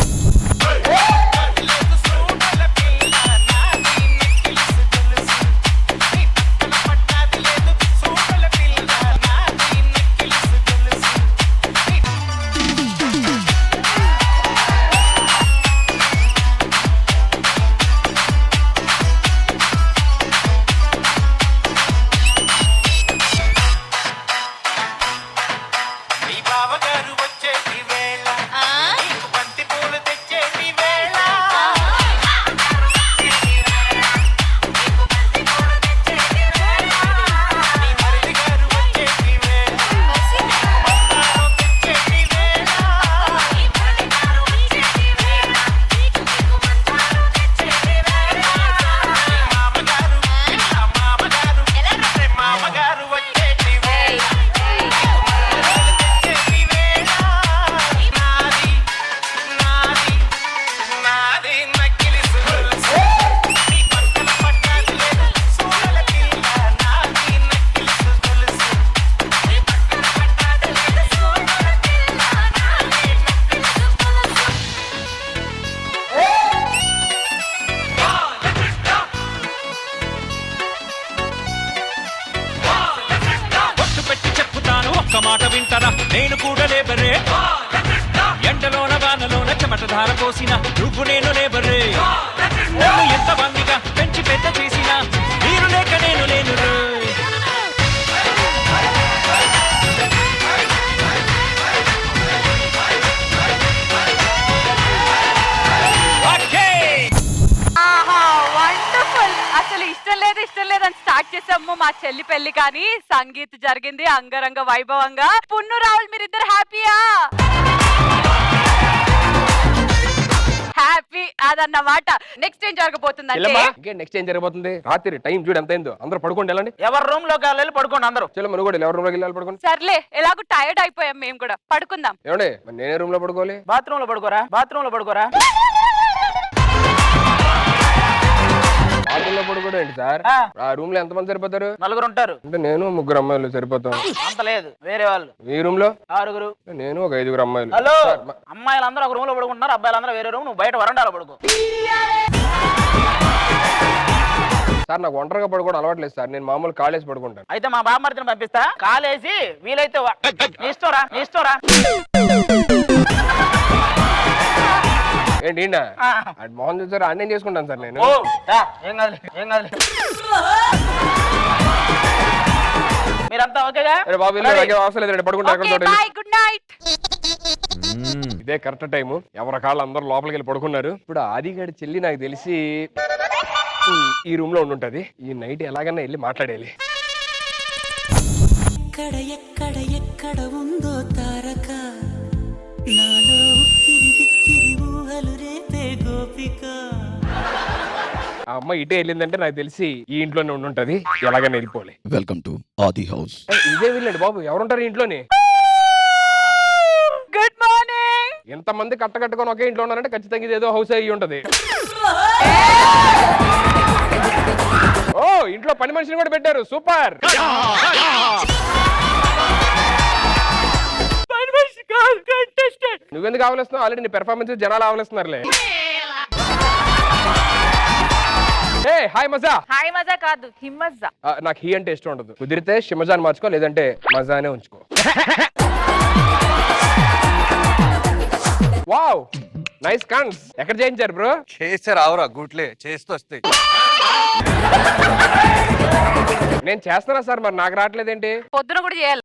మాట వింటరా నేను కూడా లేబరే ఎండలోన వానలోన చెమట ధార పోసిన నువ్వు నేను లేబరే నన్ను ఎంత బందిగా పెంచి పెద్ద చేసిన మీరు లేక నేను లేను అసలు ఇష్టం లేదని స్టార్ట్ చేసాము మా చెల్లి పెళ్లి, కానీ సంగీత్ జరిగింది అంగరంగ వైభవంగా. పున్ను రాహుల్ మీరిద్దరు హ్యాపీయా? హ్యాపీ అదన్నమాట. నెక్స్ట్ ఏం జరగబోతుందంటే నెక్స్ట్ ఏం జరగబోతుంది? రాత్రి టైం చూడు ఎంత అయిందో. అందరూ పడుకోండి, వెళ్ళండి. ఎవరి రూమ్ లోకి వెళ్ళి పడుకోండి అందరూ. చలో మనం కూడా ఎవరి రూమ్ లోకి వెళ్ళాలి, పడుకోండి. సర్లే, ఎలాగో టైర్డ్ అయిపోయాం మేము కూడా, పడుకుందాం. ఏమండి నేనే రూమ్ లో పడుకోవాలి? బాత్రూమ్ లో పడుకోరా, బాత్రూమ్ లో పడుకోరా. బాత్రూమ్ లో పడుకోవడం ఏంటి సార్? ఆ రూమ్ లో ఎంత మంది సరిపోతారు? 4 ఉంటారు. అంటే నేను 3 అమ్మాయిలు సరిపోతాం. అంత లేదు, వేరే వాళ్ళు. ఈ రూమ్ లో 6. నేను ఒక 5 అమ్మాయిలు. హలో, అమ్మాయిలందరూ ఒక రూమ్ లో పడుకుంటున్నారు, అబ్బాయిలందరూ వేరే రూమ్, నువ్వు బయట వరండాలో పడుకో. సార్ నాకు ఒంటరిగా పడుకోవడం అలవాట్లేదు సార్, నేను మామూలు కాలేజ్ పడుకుంటాను. అయితే మా బామ్మర్తిని పంపిస్తా, కాలేసి వీలైతే నీ ఇష్టంరా. ఏంటి మోహన్ చూసారు అన్నీ చేసుకుంటాను సార్ నేను. ఏం కాదు. మీరంతా ఓకేగా? బాబు అవసరం లేదు, పడుకుంటారు. Good night. ఇదే కరెక్ట్ టైము. ఎవరి కాళ్ళు అందరూ లోపలికి వెళ్ళి పడుకున్నారు. ఇప్పుడు ఆదిగాడి చెల్లి నాకు తెలిసి ఈ రూమ్ లో ఉండుంటది. ఈ నైట్ ఎలాగన్నా వెళ్ళి మాట్లాడేయాలి. ఎక్కడ ఉందో తారక, నాలో కిరిబిక్కిరి ఊహలు రేపే గోపిక. ఆ అమ్మ ఇటే వెళ్ళిందంటే నాకు తెలిసి ఈ ఇంట్లోనే ఉండుంటది. ఎలాగైనా వెళ్ళిపోలే. వెల్కమ్ టు ఆది హౌస్. ఇదే వెళ్ళండి బాబు, ఎవరుంటారు ఇంట్లోనే? Good morning. ఎంతమంది కట్టుకొని ఒకే ఇంట్లో ఉన్నారంటే ఖచ్చితంగా ఇది ఏదో హౌస్ అయ్యి ఉంటది. ఓ, ఇంట్లో పని మనిషిని కూడా పెట్టారు. సూపర్. నువ్వెందుకు ఆవలిస్తున్నావు? ఆల్రెడీ నీ పెర్ఫార్మెన్స్ జనాలు ఆవలిస్తున్నారులే. హాయ్ మజా. హాయ్ మజా కాదు, హిమ్మజా. నాకు హీ అంటే ఇష్టం ఉండదు. కుదిరితే షిమజాని మార్చుకో, లేదంటే మజానే ఉంచుకో. వావ్, నైస్ కన్స్. ఎక్కడ చేయించారు బ్రో? చేస్తే రావురా గుట్లే, చేస్తూ వస్తాయి. నేను చేస్తున్నా సార్, మరి నాకు రావట్లేదేంటి? పొద్దున కూడా చేయాలి.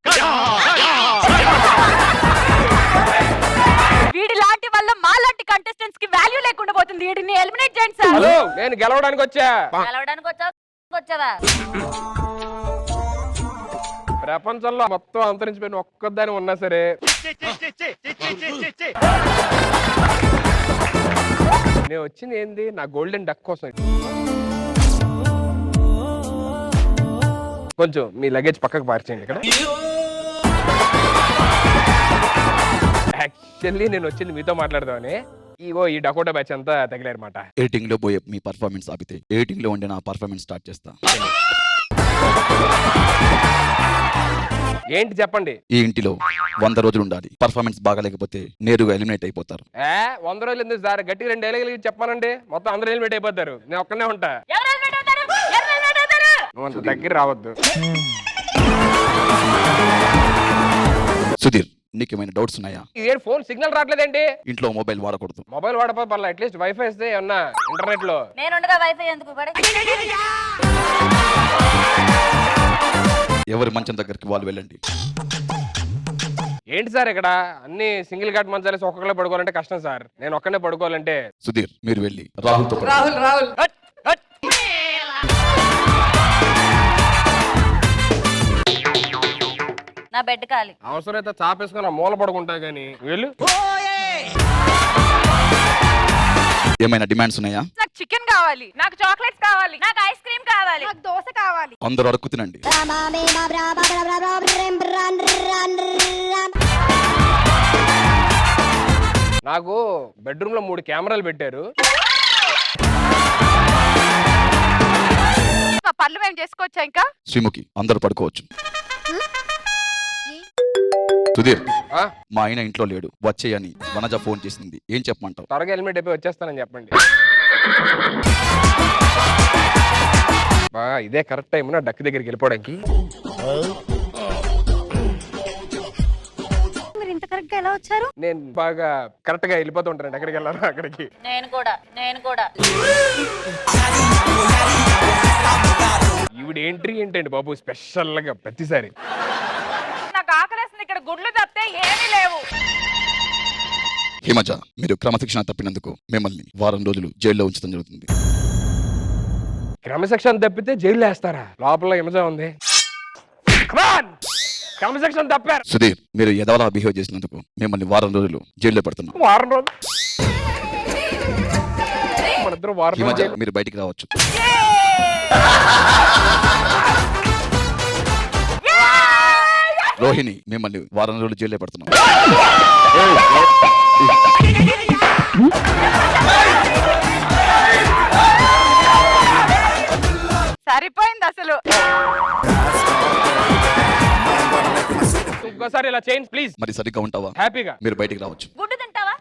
వీడి లాంటి వల్ల మా లాంటి కంటెస్టెంట్స్ కి వాల్యూ లేకుండా పోతుంది. వీడిని ఎలిమినేట్ చేయండి సార్. హలో, నేను గెలవడానికి వచ్చా. వచ్చావా? ప్రపంచంలో మొత్తం అంతరించిపోయిన ఒక్కదాని ఉన్నా సరే నేను వచ్చింది ఏంది? నా గోల్డెన్ డక్ కోసం. కొంచెం మీ లగేజ్ పక్కకు పార్చేయండి. ఇక్కడ యాక్చువల్లీ నేను వచ్చింది మీతో మాట్లాడదామని. ఈ డకోటా బ్యాచ్ అంతా తగిలారన్నమాట. ఎడిటింగ్ లో పోయే మీ పర్ఫార్మెన్స్ ఆపితే ఎడిటింగ్ లో ఉండే నా పర్ఫార్మెన్స్ స్టార్ట్ చేస్తా. ఏంటి చెప్పండి? ఈ ఇంటిలో 100 రోజులు ఉండాలి. పర్ఫార్మెన్స్ బాగాలేకపోతే నేరుగా ఎలిమినేట్ అయిపోతారు. 100 రోజులు ఎందుకు సార్? గట్టి 2 డైలాగులు చెప్పానండి, మొత్తం అందరూ ఎలిమినేట్ అయిపోతారు. నేను ఒక్కనే ఉంటా. నువ్వు అంత దగ్గర రావద్దు. సుధీర్, నీకేమైనా డౌట్స్ ఉన్నాయా? ఇదే ఫోన్ సిగ్నల్ రావట్లేదేంటి? ఇంట్లో మొబైల్ వాడకూడదు. మొబైల్ వాడపో పర్లేదు, అట్లీస్ట్ వైఫై ఇస్తే ఏమన్నా ఇంటర్నెట్ లో. నేను వైఫై ఎందుకు? ఎవరి మంచం దగ్గరికి వాళ్ళు వెళ్ళండి. ఏంటి సార్ ఇక్కడ అన్ని సింగిల్ కార్డ్ మంచాలేసి ఒక్కొక్కరే పడుకోవాలంటే కష్టం సార్. నేను ఒక్కనే పడుకోవాలంటే. సుధీర్, మీరు వెళ్ళి రాహుల్తో రాహుల్ నా బెడ్ ఖాళీ. అవసరమైతే చాపేసుకొని మూల పడుకుంటా గానీ వెళ్ళు. ఏమైనా డిమాండ్స్ ఉన్నాయా? నాకు చికెన్ కావాలి, నాకు చాక్లెట్స్ కావాలి, నాకు ఐస్ క్రీమ్ కావాలి, నాకు దోశ కావాలి. అందరూ అడుక్కు తినండి. నాకు బెడ్రూమ్ లో 3 కెమెరాలు పెట్టారు. పనులు మేము చేసుకోవచ్చా? ఇంకా శ్రీముఖి, అందరూ పడుకోవచ్చు. సుధీర్, మా ఆయన ఇంట్లో లేడు, వచ్చేయని వనజ ఫోన్ చేసింది. ఏం చెప్పమంటావు? త్వరగా హెల్మెట్ అయిపోయి వచ్చేస్తానని చెప్పండి. ఇదే కరెక్ట్ టైం నా డక్ దగ్గరికి వెళ్ళిపోవడానికి. సరిగ్గా ఎలా వచ్చారు? నేను బాగా కరెక్ట్ గా వెళ్ళిపోతూ ఉంటాను ఎక్కడికి వెళ్ళాను అక్కడికి. నేను కూడా ఈవిడ ఎంట్రీ ఏంటండి బాబు స్పెషల్ గా ప్రతిసారి. నాకు ఆకలేస్తుంది, ఇక్కడ గుడ్లు తప్పితే ఏమీ లేవు. హిమజ, మీరు క్రమశిక్షణ తప్పినందుకు మిమ్మల్ని వారం రోజులు జైల్లో ఉంచడం జరుగుతుంది. క్రమశిక్షణ తప్పితే జైల్లో వేస్తారా? లోపల హిమజ ఉంది. క్రమశిక్షణ తప్పారు. సుధీర్, మీరు ఎదవలా బిహేవ్ చేసినందుకు మిమ్మల్ని వారం రోజులు జైల్లో పెడుతున్నాం. వారం రోజులు మనిద్దరం వారం హిమజ, రోజులు మీరు బయటికి రావచ్చు. రోహిణి, మిమ్మల్ని వారం రోజులు జైల్లో పెడుతున్నాం. సరిపోయింది అసలు. ఇంకోసారి ఇలా చేయండి ప్లీజ్. మరి సరిగ్గా ఉంటావా? హ్యాపీగా మీరు బయటికి రావచ్చు. గుడ్డు తింటావా?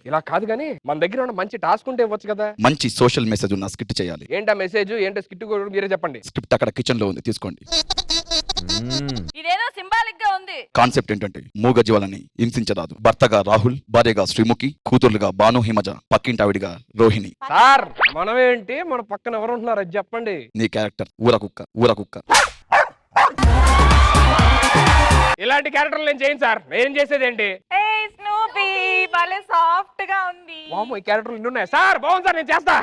ఇలా కాదు కానీ మన దగ్గర ఉన్న మంచి టాస్క్ ఉంటే ఇవ్వచ్చు కదా. మంచి సోషల్ మెసేజ్ ఉన్న స్కిట్ చేయాలి. ఏంటా మెసేజ్, ఏంటో స్కిట్ కూడా మీరే చెప్పండి. స్క్రిప్ట్ అక్కడ కిచెన్ లో ఉంది, తీసుకోండి. ఇదేదో సింబాలిక్ గా ఉంది. కాన్సెప్ట్ ఏంటంటే మూగజీవాలని హింసించరాదు. భర్తగా రాహుల్, భార్యగా శ్రీముఖి, కూతుర్లుగా భాను హిమజ, పక్కింటావిడిగా రోహిణి. సార్ మనమేంటి, మన పక్కన ఎవరు ఉంటున్నారు అది చెప్పండి. నీ క్యారెక్టర్ ఊర కుక్క. ఇలాంటి క్యారెక్టర్లు నేను చేయను సార్. నేను చేసేది ఏంటి? స్నూపీ భలే సాఫ్ట్ గా ఉంది. వామ్మో, ఈ క్యారెక్టర్లు ఇన్ని ఉన్నాయి సార్. బాగుంది సార్, నేను చేస్తా.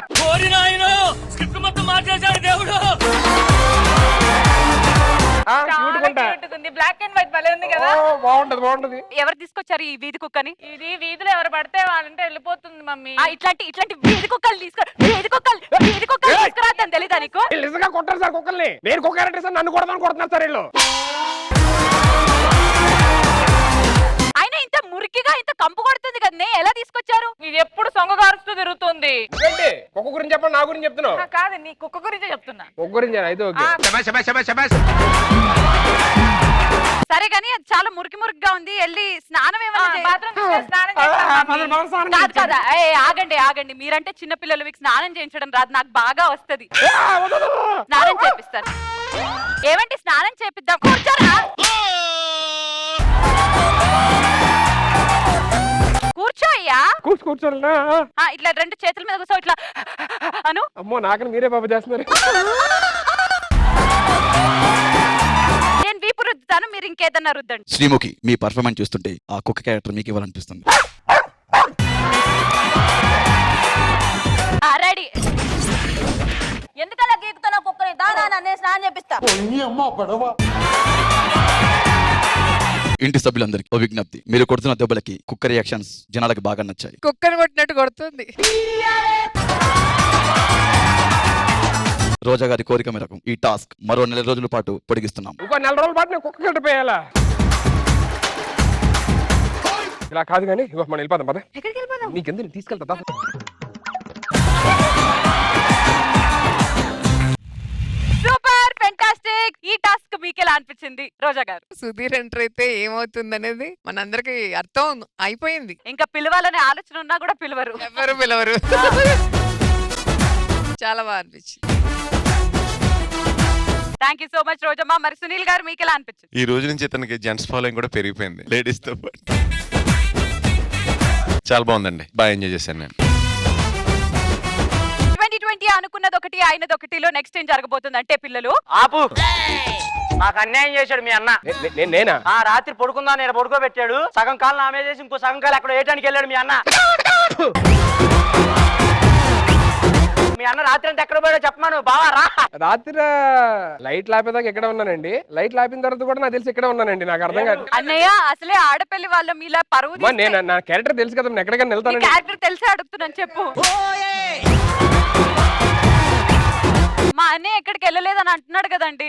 స్క్రిప్ట్ మొత్తం మార్చేశాడు దేవుడు. బ్లాక్ అండ్ వైట్ భలే ఉంది కదా. బాగుంటది. ఎవరు తీసుకొచ్చారు ఈ వీధి కుక్కని? ఇది వీధిలో ఎవరు పడితే వాళ్ళంటే వెళ్ళిపోతుంది మమ్మీ. ఇట్లాంటి వీధి కుక్కలు తీసుకురాదని తెలీదా నీకు? నిజంగా కొట్టారు సార్ కుక్కల్ని. నేను కుక్క క్యారెక్టర్ సార్, నన్ను కొడుతున్నారు సార్ వీళ్ళు. అయినా ఇంత మురికిగా ఇంత కంపు కొడుతుంది కదా, ఎలా తీసుకొచ్చారు? ఇది ఎప్పుడు సొంగ కారుస్తూ తిరుగుతుంది. కుక్క గురించి చెప్పండి, నా గురించి చెప్తున్నావు కాదు, నీ కుక్క గురించే చెప్తున్నా. కుక్క గురించి అయితే ఓకే. సరే కానీ అది చాలా మురికిగా ఉంది. వెళ్ళి స్నానం ఏమన్నా కాదు. ఆగండి. మీరంటే చిన్నపిల్లలు, మీకు స్నానం చేయించడం రాదు, నాకు బాగా వస్తది. స్నానం చేపిస్తాను. ఏమంటే స్నానం చేపిద్దాం. కూర్చోరా, కూర్చో అయ్యా. కూర్చోాలనా? ఇట్లా రెండు చేతుల మీద కూర్చో. ఇట్లా అను. అమ్మో, నాకని మీరే బాబు చేస్తున్నారు. నేను వీపు రుద్దుతాను, మీరు ఇంకేదన్నా రుద్దండి. శ్రీముఖి, మీ పర్ఫార్మెన్స్ చూస్తుంటే ఆ కుక్క క్యారెక్టర్ మీకు ఇవ్వాలనిపిస్తుంది. రెడీ. ఎందుకలా గీకుతున్నా కుక్కని? దానా నేను స్నానం చేపిస్తా. ఇంటి సభ్యులందరికీ ఓ విజ్ఞప్తి, మీరు కొడుతున్న దెబ్బలకి కుక్క రియాక్షన్స్ జనాలకు బాగా నచ్చాయి. కుక్కని కొట్టినట్టు కొడుతుంది. రోజా గారి కోరిక మేరకు ఈ టాస్క్ మరో 4 రోజుల పాటు పొడిగిస్తున్నాం. ఇంకో 4 రోజుల పాటు నేను కుక్క కట్టిపోయాలా? ఇలా కాదు కానీ మనం వెళ్ళిపోదాం పద. ఎక్కడికి వెళ్ళిపోదాం? నీకెందుకు తీసుకెళ్తా. Super fantastic. ఈ టాస్క్ మీకు ఎలా అనిపించింది రోజా గారు? సుధీర్ ఎంటర్ అయితే ఏమవుతుంది అనేది మనందరికి అర్థం అయిపోయింది. ఇంకా పిలవాలనే ఆలోచన ఉన్నా కూడా పిలవరు. ఎవరు పిలవరు. చాలా బాగా అనిపించింది. థ్యాంక్ యూ సో మచ్ రోజమ్మా. మరి సునీల్ గారు మీకు ఎలా అనిపించింది? ఈ రోజు నుంచి తనకి జెంట్స్ ఫాలోయింగ్ కూడా పెరిగిపోయింది, లేడీస్ తో పాటు. చాలా బాగుందండి, బాగా ఎంజాయ్ చేశాను నేను. 2020 అనుకున్నది ఒకటి, అయినది ఒకటిలో నెక్స్ట్ ఏం జరగబోతుంది అంటే పిల్లలు ఆపు. మాకు అన్యాయం చేశాడు మీ అన్న. నేనా? రాత్రి పడుకుందా, నేను పడుకోబెట్టాడు. సగం కాలు నా మీద చేసి ఇంకో సగం కాలు అక్కడ వేయటానికి వెళ్ళాడు మీ అన్న. మీ అన్న రాత్రి అంటే ఎక్కడ పోయాడో చెప్పమాను బావా. రాత్రి లైట్ లాపేదాకా ఎక్కడ ఉన్నానండి. లైట్ లాపిన తర్వాత కూడా నాకు తెలిసి ఎక్కడ ఉన్నానండి. నాకు అర్థం కాదు. అన్నయ్య, అసలే ఆడపల్లి వాళ్ళ మీలా పరువు. నేను నా క్యారెక్టర్ తెలుసు కదా, నేను ఎక్కడికైనా వెళ్తాను. క్యారెక్టర్ తెలిసి అడుగుతున్నాను, చెప్పు. మా అన్నయ్య ఎక్కడికి వెళ్ళలేదని అంటున్నాడు కదండి.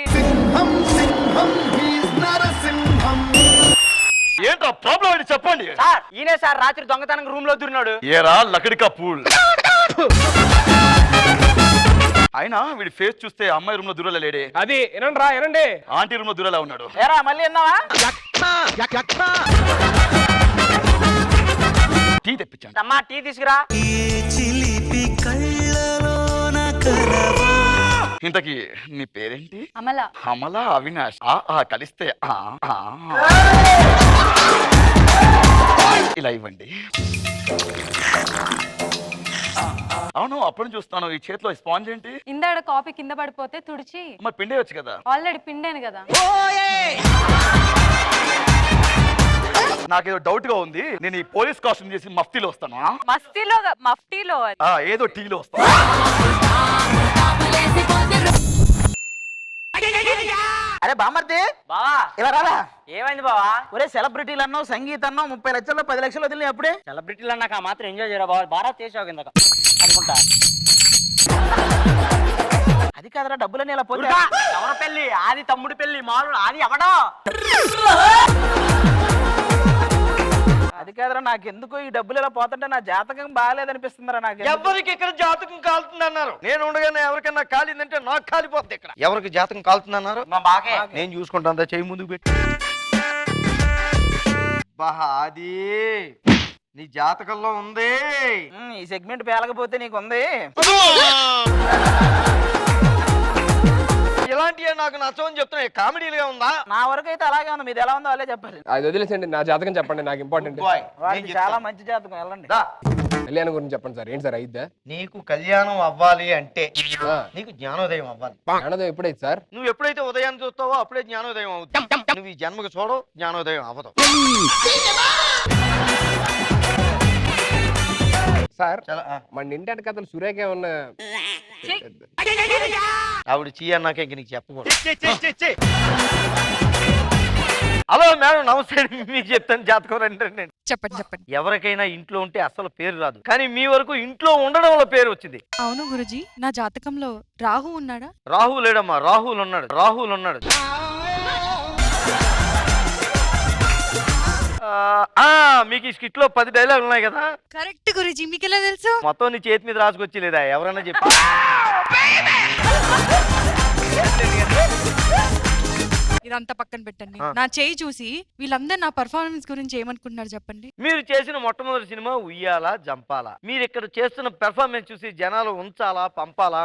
ఏంటో ప్రాబ్లం ఏంటి చెప్పండి. సార్ ఈయనే సార్ రాత్రి దొంగతనం రూమ్ లో దూరినాడు. ఏరా లకడికా పూల్. అయినా వీడి ఫేస్ చూస్తే అమ్మాయి రూమ్ లో దూరలే లేడే. అది ఏనండి, ఆంటీ రూమ్ లో దూరలా ఉన్నాడు. ఏరా మళ్ళీ విన్నావా? టీ తెప్పించాను. అమ్మా టీ తీసుకురా. ఇంతకీ నీ పేరేంటి? అమల. అమల అవినాష్. కలిస్తే ఇలా ఇవ్వండి. అవును, అప్పుడు చూస్తాను. ఈ చేతిలో స్పాంజ్ ఏంటి? ఇందాడ కాపీ కింద పడిపోతే తుడిచి మరి పిండేయచ్చు కదా. ఆల్రెడీ పిండాను కదా. నాకేదో డౌట్ గా ఉంది. నేను ఈ పోలీస్ కాస్ట్యూమ్ చేసి మఫ్తీలో వస్తాను. మఫ్టీలో ఏదో టీలో వస్తాను. అరే బామర్ది, బావా ఇలా రారా. ఏమైంది బావా? ఒరే సెలబ్రిటీలు అన్నావు, సంగీతం అన్నావు, 30 లక్షలు 10 లక్షలు వదిలి అప్పుడే. సెలబ్రిటీలు అన్నాక మాత్రం ఎంజాయ్ చేయరా బావా? భారత్ చేసావు కిందక అనుకుంటా. అది కాదరా, డబ్బులని ఇలా పోతే. ఎవరి పెళ్లి? ఆది తమ్ముడి పెళ్లి. మాలు ఆది ఎవడో. అది కాదరా, నాకెందుకు ఈ డబ్బులు ఇలా పోతుంటే నా జాతకం బాగాలేదనిపిస్తుందిరా నాకు. ఎవరికి ఇక్కడ జాతకం కాలుతుంది అన్నారు? నేను ఉండగానే ఎవరికైనా కాలిందంటే నాకు కాలిపోతుంది ఇక్కడ. ఎవరికి జాతకం కాలుతుంది అన్నారు? మా బాకే. నేను చూసుకుంటా, చెయ్యి ముందుకు పెట్టి. అది నీ జాతకంలో ఉంది. ఈ సెగ్మెంట్ పేలకపోతే నీకుంది. ఇలాంటివి నాకు నచ్చవని చెప్తున్నా. కామెడీలుగా ఉందా? నా వరకు అయితే అలాగే ఉంది. మీది ఎలా ఉందో అలా చెప్పాలి. అది వదిలేసండి, నా జాతకం చెప్పండి, నాకు ఇంపార్టెంట్. వాడికి చాలా మంచి జాతకం. వెళ్ళండి. కళ్యాణం గురించి చెప్పండి సార్. ఏంటి సార్ అయిద్దా? నీకు కళ్యాణం అవ్వాలి అంటే నీకు జ్ఞానోదయం అవ్వాలి. జ్ఞానోదయం ఎప్పుడైతే సార్? నువ్వు ఎప్పుడైతే ఉదయాన్ని చూస్తావో అప్పుడే జ్ఞానోదయం అవుతుంది. నువ్వు ఈ జన్మకు చూడవు, జ్ఞానోదయం అవ్వదు. సార్ మన ఇంటి కథలు సురేఖ ఉన్న ఆవిడ చీ అన్నాక ఇంక నీకు చెప్పకూడదు. హలో మేడం, నమస్తే. మీకు చెప్తాను జాతకం. రండి. చెప్పండి. ఎవరికైనా ఇంట్లో ఉంటే అసలు పేరు రాదు, కానీ మీ వరకు ఇంట్లో ఉండడం వల్ల పేరు వచ్చింది. అవును గురుజీ, నా జాతకంలో రాహు ఉన్నాడా? రాహు లేడమ్మా, రాహుల్ ఉన్నాడు. మీకు ఈ స్కిట్ లో 10 డైలాగులు ఉన్నాయి కదా. కరెక్ట్ గురుజీ, మీకు ఎలా తెలుసు? మొత్తం నీ చేతి మీద రాసుకొచ్చి లేదా ఎవరైనా చెప్పి. ఇదంతా పక్కన పెట్టండి. నా చేయి చూసి వీళ్ళందరూ నా పర్ఫార్మెన్స్ గురించి ఏమనుకుంటున్నారు చెప్పండి. మీరు చేసిన మొట్టమొదటి సినిమా ఉయ్యాలా జంపాలా. మీరు ఇక్కడ చేస్తున్న పెర్ఫార్మెన్స్ చూసి జనాలు ఉంచాలా పంపాలా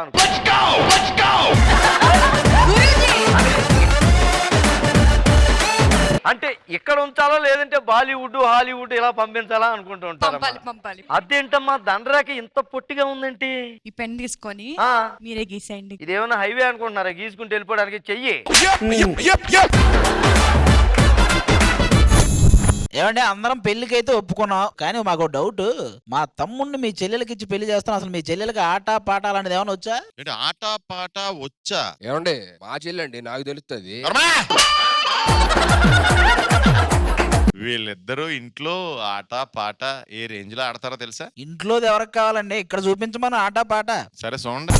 అంటే ఇక్కడ ఉంచాలా లేదంటే బాలీవుడ్ హాలీవుడ్ ఇలా పంపించాలా అనుకుంటూ ఉంటారు. పంపాలి. అదేంటమ్మా దండరాకి ఇంత పొట్టిగా ఉందేంటి? ఈ పెన్ తీసుకొని మీరే గీసేయండి. ఇదేమన్నా హైవే అనుకుంటున్నారా? గీసుకుంటూ వెళ్ళిపోవడానికి చెయ్యి. ఏమంటే అందరం పెళ్లికైతే ఒప్పుకున్నాం, కానీ మాకు డౌట్. మా తమ్ముడిని మీ చెల్లెలకి ఇచ్చి పెళ్లి చేస్తాం. అసలు మీ చెల్లెలకి ఆట పాట అలాంటిది ఏమైనా వచ్చా? ఆట పాట వచ్చా? ఏమండి మా చెల్లండి, నాకు తెలుస్తుంది. వీళ్ళిద్దరూ ఇంట్లో ఆట పాట ఏ రేంజ్ లో ఆడతారో తెలుసా? ఇంట్లోది ఎవరికి కావాలండి? ఇక్కడ చూపించమని ఆట పాట. సరే చూడండి.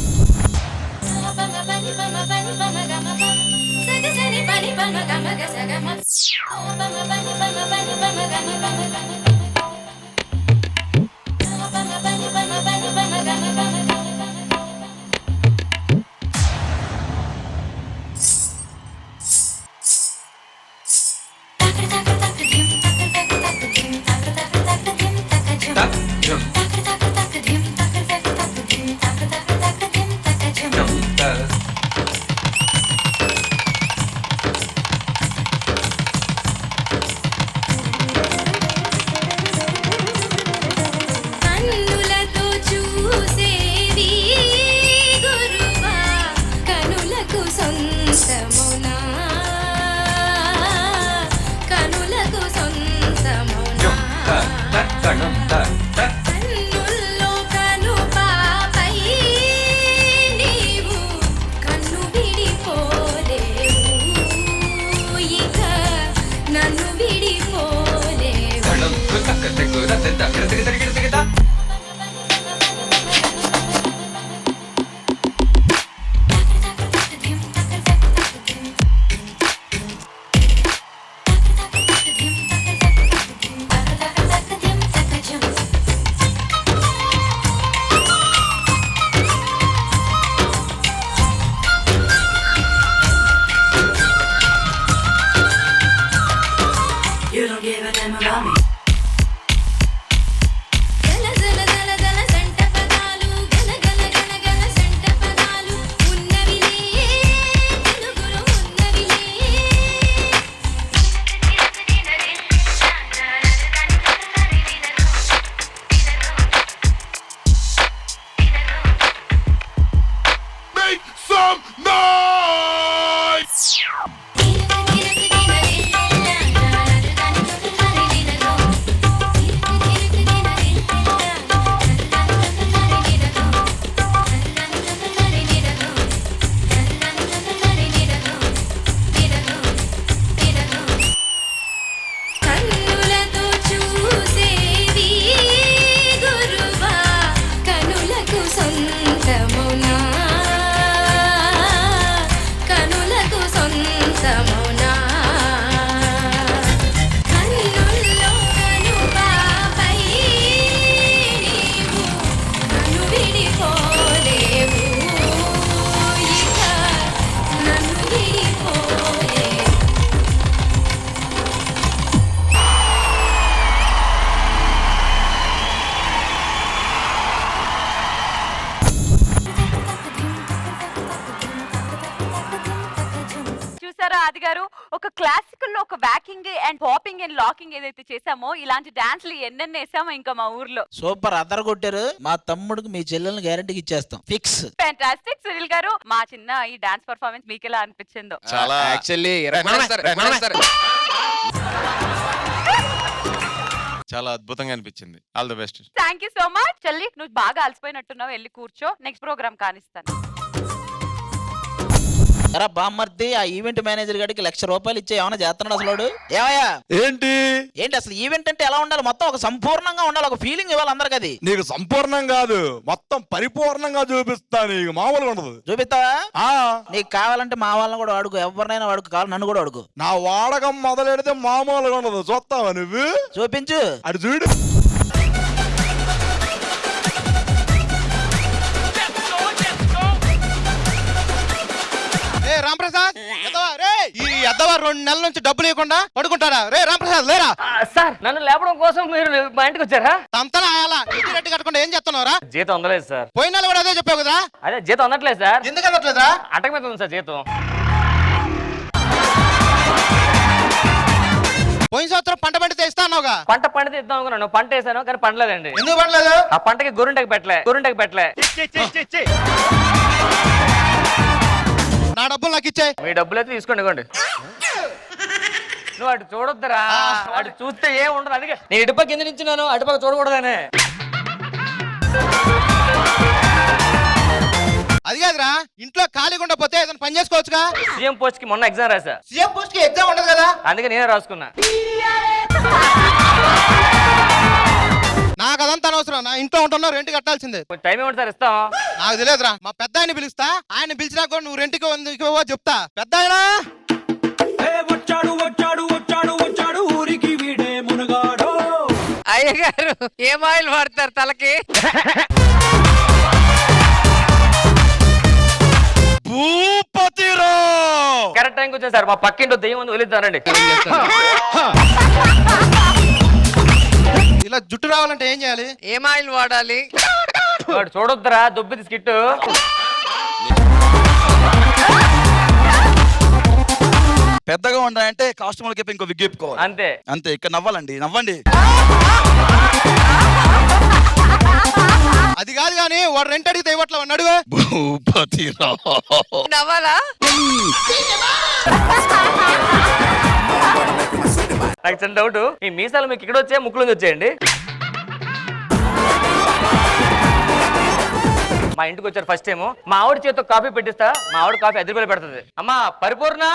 Make some noise! కన్నులతో చూసేవి గురువా కనులకు సొంతమునా కనులకు సొంతమునా కన్నుల్లో కనుపాపై నీవు కను విడిపోలేవు ఇక నన్ను విడిపోలేవు. చూసారా ఆది గారు, ఒక క్లాసికల్ లో ఒక waacking and popping and locking ఏదైతే చేసామో ఇలాంటి డాన్స్లు ఎన్నెన్ని వేసామో ఇంకా మా ఊర్లో. సూపర్ అద్దరు కొట్టారు. మా తమ్ముడికి మీ చెల్లెల్ని గ్యారంటీకి ఇచ్చేస్తాం ఫిక్స్. ఫ్యాంటాస్టిక్. సునీల్ గారు, మా చిన్న ఈ డాన్స్ పర్ఫార్మెన్స్ మీకు ఎలా అనిపించిందో? చాలా యాక్చువల్లీ చాలా అద్భుతంగా అనిపించింది. All the best. Thank you so much. చెల్లి, నువ్వు బాగా అలసిపోయినట్టున్నావు, వెళ్ళి కూర్చో, నెక్స్ట్ ప్రోగ్రామ్ కానిస్తాను. అరా బామ్మర్ది, ఆ ఈవెంట్ మేనేజర్ గారికి ₹1,00,000 ఇచ్చే ఏమైనా చేస్తున్నాడు అసలు వాడు? ఏమయ్యా ఏంటి ఏంటి అసలు ఈవెంట్ అంటే ఎలా ఉండాలి? మొత్తం ఒక సంపూర్ణంగా ఉండాలి, ఒక ఫీలింగ్ ఇవ్వాలి అందరికి. అది నీకు సంపూర్ణం కాదు, మొత్తం పరిపూర్ణంగా చూపిస్తా. నీకు మామూలుగా ఉండదు. చూపిస్తావా? ఆ నీకు కావాలంటే మా వాళ్ళని కూడా అడుగు, ఎవరినైనా వాడుకు, కావాలి నన్ను కూడా అడుగు. నా వాడకం మొదలెడితే మామూలుగా ఉండదు. చూస్తావా నువ్వు? చూపించు. అటు చూడు. రాంప్రసాద్ ఈ ఎద్దవా 2 నెలల నుంచి డబ్బులు ఇవ్వకుండా పడుకుంటారా? రే రాంప్రసాద్ లేరా? సార్, నన్ను లేపడం కోసం మీరు మా ఇంటికి వచ్చారా? తంతన ఆయాలా ఇంటి రెట్టి కట్టకుండా ఏం చేస్తున్నావురా? జీతం అందలేదు సార్. పోయిన నెల కూడా అదే చెప్పావు కదరా? అదే జీతం అందట్లేదు సార్. ఎందుకు అందట్లేదురా? అటక మీద ఉంది సార్ జీతం. పోయిన సంవత్సరం పంట పండితే ఇస్తా అన్నావుగా. పంట పండితే ఇద్దాం అనుకున్నాను, పంట వేసాను కానీ పండలేదండి. ఎందుకు పండలేదు? ఆ పంటకి గొర్రెంటకి పెట్టలే. నా డబ్బులు నాకు ఇచ్చే. మీ డబ్బులు అయితే తీసుకోండి. నువ్వు అటు చూడొద్దురా, అటు చూస్తే ఏం ఉండదు. అందుకే నేను ఇటుపక్క కింద నించున్నాను, అటుపక్క చూడకూడదనే. అది కాదురా, ఇంట్లో ఖాళీగా ఉండకపోతే ఏదైనా పని చేసుకోవచ్చుగా. సీఎం పోస్ట్ కి మొన్న ఎగ్జామ్ రాసా. సీఎం పోస్ట్ కి ఎగ్జామ్ ఉండదు కదా? అందుకే నేనే రాసుకున్నా. నాకు అదంతా అనవసరం. నా ఇంట్లో ఉంటున్నా, రెంట్ కట్టాల్సిందే. టైం ఏమంటే సార్ ఇస్తాం. నాకు తెలియదురా. మా పెద్ద ఆయన పిలుస్తా, ఆయన పిలిచినా కూడా నువ్వు రెంట్కి ఎందుకు చెప్తా. పెద్ద ఆయన వచ్చాడు ఊరికి వీడే మునగాడు. అయ్యగారు ఏం ఆయిల్ వాడతారు తలకి? కరెక్ట్ టైంకి వచ్చాను సార్. మా పక్కింటో దెయ్యం ఉంది, వదిలిద్దానండి. ఇలా జుట్టు రావాలంటే ఏం చేయాలి? ఏం ఆయిల్ వాడాలి? వాడు చూడొద్దురా, దొబ్బిది స్కిట్. పెద్దగా ఉండాలంటే కాస్ట్యూమ్లకి ఇంకో విగ్ చెప్పుకోవాలి. అంతే అంతే. ఇక్కడ నవ్వాలండి, నవ్వండి. అది కాదు కానీ వాడు రెంట్ అడిగితే ఇవ్వట్లే. అడుగు. భూపతిరావు నవ్వాలా? నాకు చిన్న డౌట్, ఈ మీసాలు మీకు ఇక్కడ వచ్చాయి, ముక్కులు వచ్చాయండి? మా ఇంటికి వచ్చారు ఫస్ట్ టైం. మా ఆవిడ చేతితో కాఫీ పెట్టిస్తా. మా ఆవిడ కాఫీ ₹10 పెడుతుంది. అమ్మా పరిపూర్ణ,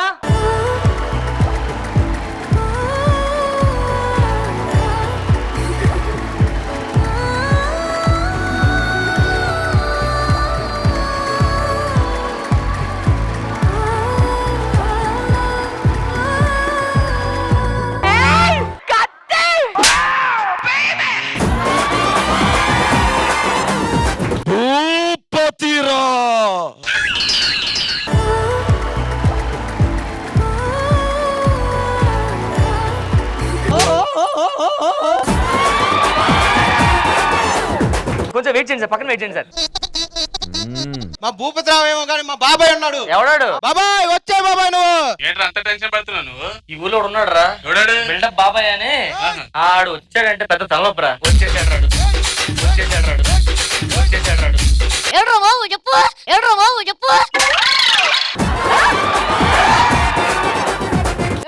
కొంచెం వెయిట్ చేయండి సార్, పక్కన వెయిట్ చేయండి సార్. మా భూపతిరావు ఏమో కానీ మా బాబాయ్ ఉన్నాడు. ఎవడాడు? బాబాయ్ వచ్చే బాబాయ్. నువ్వు ఏంట్రా అంత టెన్షన్ పడుతున్నావు నువ్వు? ఈ ఊళ్ళో ఉన్నాడు రా, ఎవడాడు? బిల్డప్ బాబాయ్ అని. ఆడు వచ్చాడంటే పెద్ద తలనొప్పి రా. వచ్చేసాడు రాడు. ఏడ్రా బాబు చెప్పు, ఏడ్రా బాబు చెప్పు.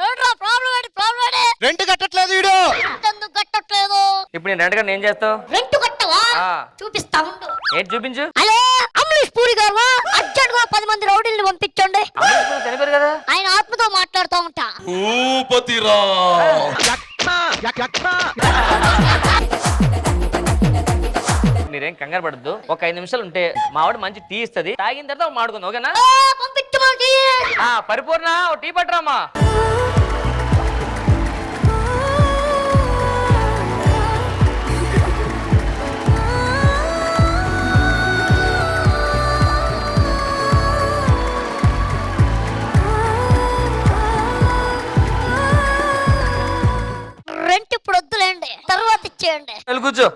ఏడ్రా ప్రాబ్లం ఏంటి, ప్రాబ్లం ఏంటి? రెంట్ కట్టట్లేదు వీడు. ఎందుకు కట్టట్లేదు? ఇప్పుడు నేను రెండుగా నేను చేస్తావు రెంట్ కట్టవా? ఆ. చూపిస్తా ఉండు. ఏంటి చూపించు. హలో అమరీష్ పూరి గారు, అర్జెంట్ గా 10 మంది రౌడీల్ని పంపించండి. చనిపోయారు కదా. ఆయన ఆత్మతో మాట్లాడుతూ ఉంటా. మీరేం కంగారు పడద్దు, ఒక 5 నిమిషాలు ఉంటే మా వాడు మంచి టీ ఇస్తుంది, తాగిన తర్వాత మాడుకుందాం, ఓకేనా? పంపించమండి. పరిపూర్ణ ఓ టీ పట్టరామా. రెంట్ ఇప్పుడు వద్దులేండి, తర్వాత ఇచ్చేయండి. కూర్చో.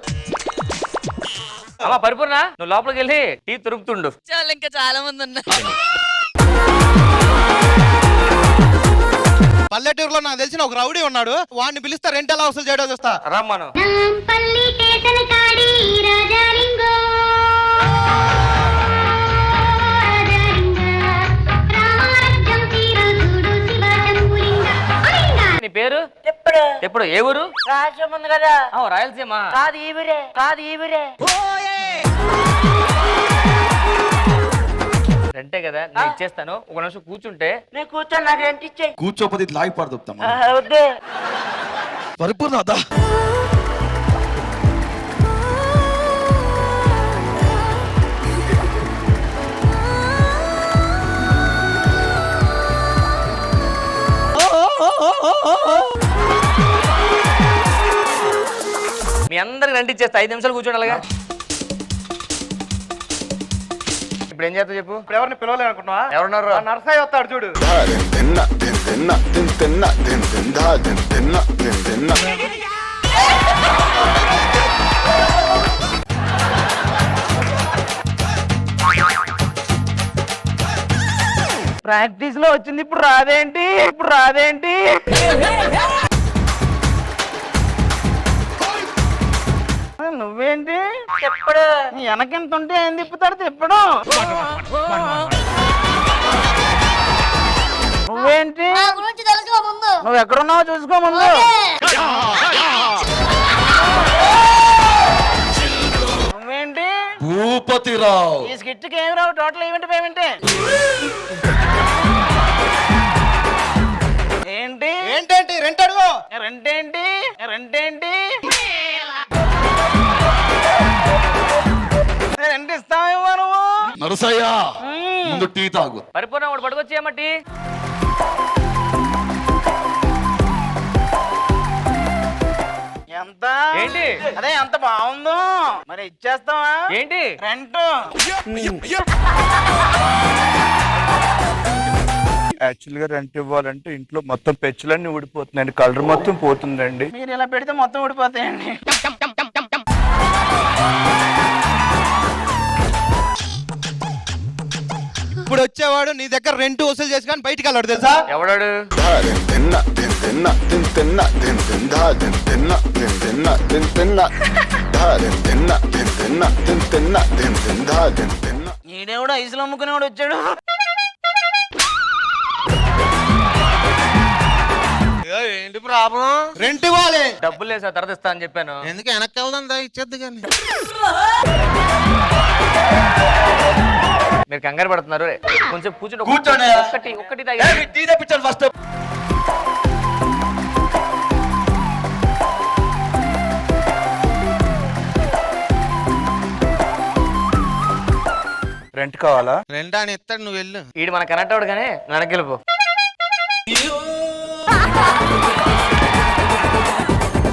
అమ్మా పరిపూర్ణ, నువ్వు లోపలికి వెళ్ళి టీ తురుకుతుండు. చాలా ఇంకా చాలా మంది ఉన్నారు. పల్లెటూరులో నాకు తెలిసిన ఒక రౌడీ ఉన్నాడు, వాడిని పిలిస్తే రెంట్ ఎలా వసూలు చేయడం చూస్తా. రమ్మను. నీ పేరు ఎప్పుడు ఏ ఊరు? రాజ్యం ఉంది కదా, రాయలసీమ. కాదు ఈవిరే, కాదు ఈవిరే. రెంటే కదా, నేను ఇచ్చేస్తాను. ఒక నిమిషం కూర్చుంటే. నేను కూర్చొని నాకు రెంట్ ఇచ్చేయి. కూర్చోపతి లాగి పడదొప్తాం. వద్దు. పరిపూర్ణ అదా. మీ అందరికి రెంట్ ఇచ్చేస్తా, 5 నిమిషాలు కూర్చోండి అలాగా. ఇప్పుడు ఏం చేస్తా చెప్పు. ఇప్పుడు ఎవరిని పిలవలేదు అనుకుంటున్నా? ఎవరున్నారు? నర్సయ్య వస్తాడు చూడు. ప్రాక్టీస్ లో వచ్చింది, ఇప్పుడు రాదేంటి, ఇప్పుడు రాదేంటి? నువ్వేంటి ఎప్పుడు వెనకెంత ఉంటే ఏం తిప్పుతాడు తిప్పడు. నువ్వేంటి, నా గురించి తెలుసుకో ముందు. నువ్వు ఎక్కడున్నావో చూసుకో ముందు. నువ్వేంటి భూపతిరావు. ఈ స్కిట్ కి ఏమి రావు, టోటల్ ఈవెంట్ పేమెంట్. ఏంటి ఏంటేంటి రెంట్ అడుగు. రెంట్ ఏంటి, రెంట్ ఏంటి? రెంట్ ఇస్తావేమో నువ్వు. నరసయ్య ముందు టీ తాగు. పరిపూర్ణ ఒకటి పట్టుకొచ్చేయమ్మా టీ. ఎంత ఏంటి? అదే ఎంత బాగుందో మరి ఇచ్చేస్తావా ఏంటి? రెంట్. యాక్చువల్ గా రెంట్ ఇవ్వాలంటే ఇంట్లో మొత్తం పెచ్చులన్నీ ఊడిపోతున్నాయండి, కలర్ మొత్తం పోతుందండి. మీరు ఇలా పెడితే మొత్తం ఊడిపోతాయండి. ఇప్పుడు వచ్చేవాడు నీ దగ్గర రెంట్ వసూలు చేసి కానీ బయటికి వెళ్ళాడు తెలుసా? ఎవడాడు? ఈడేవాడు ఐసులు అమ్ముకునేవాడు వచ్చాడు. ఏంటి ప్రాబ్లం? రెంట్ ఇవ్వాలి. డబ్బులు లేదు సార్, తర్వాత ఇస్తా అని చెప్పాను. ఎందుకు వెనక్కి వెళ్దా ఇచ్చేద్దు కానీ. మీరు కంగారు పడుతున్నారు, కొంచెం కూర్చోండి. కూర్చోండి. ఒక్కటి తాగి టీ తెప్పించండి ఫస్ట్. రెంట్ కావాలా? రెంట్ అని ఇస్తాడు, నువ్వు వెళ్ళు. ఈడు మన కనెక్ట్ అవడు కానీ వెనక్కి వెళ్ళిపో.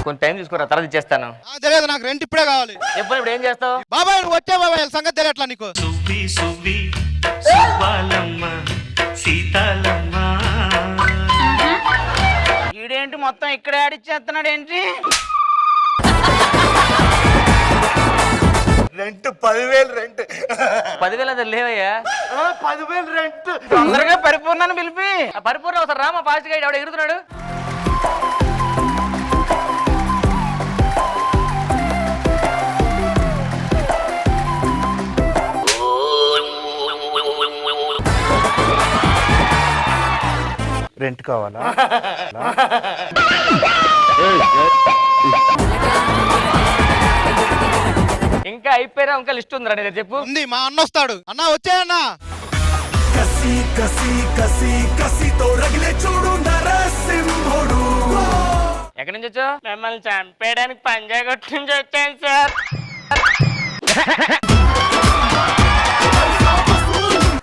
కొంచెం టైం చూసుకోరా, తర్వాత ఇచ్చేస్తాను. తెలియదు నాకు రెంట్ ఇప్పుడే కావాలి. ఎప్పుడు ఇప్పుడు ఏం చేస్తావు? బాబాయ్ నువ్వు వచ్చే బాబాయ్ సంగతి తెలియట్లా నీకు. ఈడేంటి మొత్తం ఇక్కడే ఆడిచ్చేస్తున్నాడు ఏంటి? Rent 10,000 rent. 10,000 అది లేవయ్యా. 10,000 రెంట్. తొందరగా పరిపూర్ణాన్ని పిలిపి. పరిపూర్ణ ఒకసారి రామా, ఫాస్ట్ గా ఎవడ ఎగురుతున్నాడు. రెంట్ కావాలా? ఇంకా అయిపోయారా? ఇంకా లిస్ట్ ఉందిరా నీ దగ్గర? చెప్పు. ఉంది, మా అన్న వస్తాడు. అన్న వచ్చే అన్న. కసి కసి కసి కసితో రగిలే చూడు నరసింహుడు. ఎక్కడి నుంచి వచ్చావు? మిమ్మల్ని చంపేయడానికి పంజాగొట్టు నుంచి వచ్చాను సార్.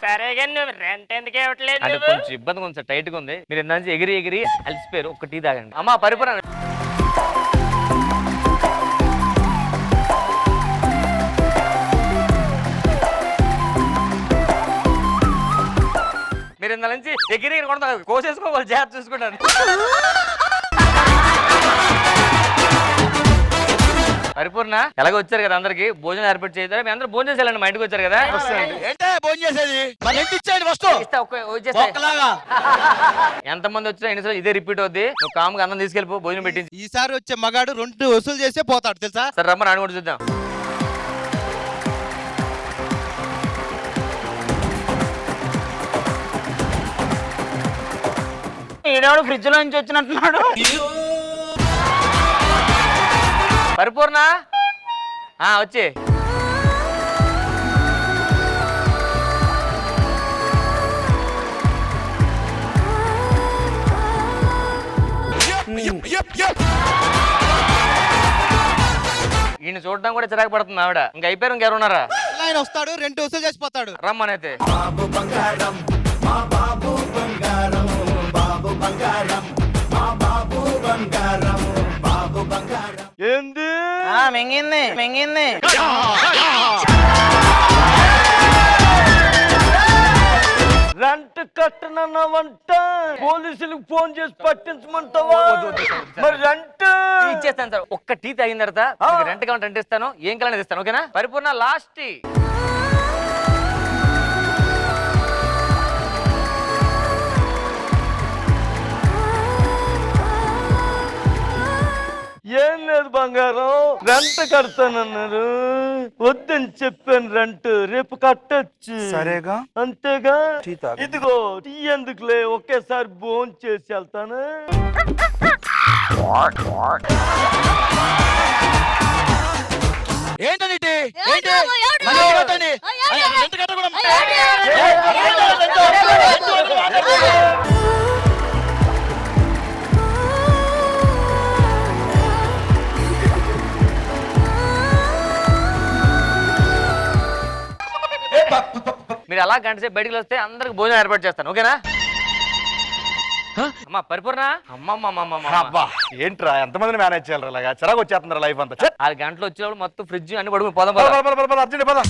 సరే కానీ నువ్వు రెంట్ ఎందుకు ఇవ్వట్లేదు? అంటే కొంచెం ఇబ్బందిగా ఉంది సార్, టైట్ గా ఉంది. మీరు ఇంత నుంచి ఎగిరి ఎగిరి అలసిపోయారు. ఒక్క టీ తాగండి. అమ్మా పరిపూర్ణ. మీరు ఇంత నుంచి ఎగిరి కొడతా కోసేసుకోవాలి, జాగ్రత్త చూసుకుంటాను. పరిపూర్ణ ఎలాగో వచ్చారు కదా, అందరికి భోజనం ఏర్పాటు చేయాలి. మీ అందరూ భోజనం చేసేయాలండి, మా ఇంటికి వచ్చారు కదా. ఎంత మంది వచ్చినా ఎన్నిసార్లు ఇదే రిపీట్ అవుద్ది. నువ్వు కామ్గా అన్నం తీసుకెళ్ళిపో, భోజనం పెట్టింది. ఈసారి వచ్చే మగాడు 2 వసూలు చేసే పోతాడు తెలుసా? సరే రమ్మ, నాన్న కూడా చూద్దాం. ఈనాడు ఫ్రిడ్జ్ లో నుంచి వచ్చినట్టున్నాడు. పరిపూర్ణ వచ్చి ఈయన చూడడం కూడా చిరాకు పడుతుంది ఆవిడ. ఇంకా అయిపోయారు, ఇంకెవరు ఉన్నారా? ఆయన వస్తాడు, 2 వసూలు చేసిపోతాడు. రమ్మనైతే. ఏంది మెంగింది మెంగింది. రెంట్ కట్టనన్నావంట, పోలీసులకు ఫోన్ చేసి పట్టించమంటావా? మరి రెంట్ ఇచ్చేస్తాను సార్. ఒక్క టీ తాగిన తర్వాత రెంట్ కావాలి, రెంట్ ఇస్తాను. ఏం కావాలని ఇస్తాను. ఓకేనా? పరిపూర్ణ లాస్ట్ టీ. ఏం లేదు బంగారం, రెంట్ కడతానన్నారు. వద్దని చెప్పాను రెంట్, రేపు కట్టొచ్చు. సరేగా, అంతేగా. టీ తాగు. ఇదిగో టీ ఎందుకులే, ఒకేసారి భోజనం చేసి వెళ్తాను. ఏంటని మీరు అలా గంట సేపు బయటికి వస్తే అందరికి భోజనం ఏర్పాటు చేస్తాను. ఓకేనా? అమ్మా పరిపూర్ణ. అబ్బా ఏంట్రా, ఎంతమందిని మేనేజ్ చేయాలి? అలాగా చిరాకు వచ్చేస్తున్నారు లైఫ్ అంతా. 6 గంటలు వచ్చేవాళ్ళు మొత్తం ఫ్రిడ్జ్ అన్ని పడుకుని పోదాం. అర్జెంట్ పద.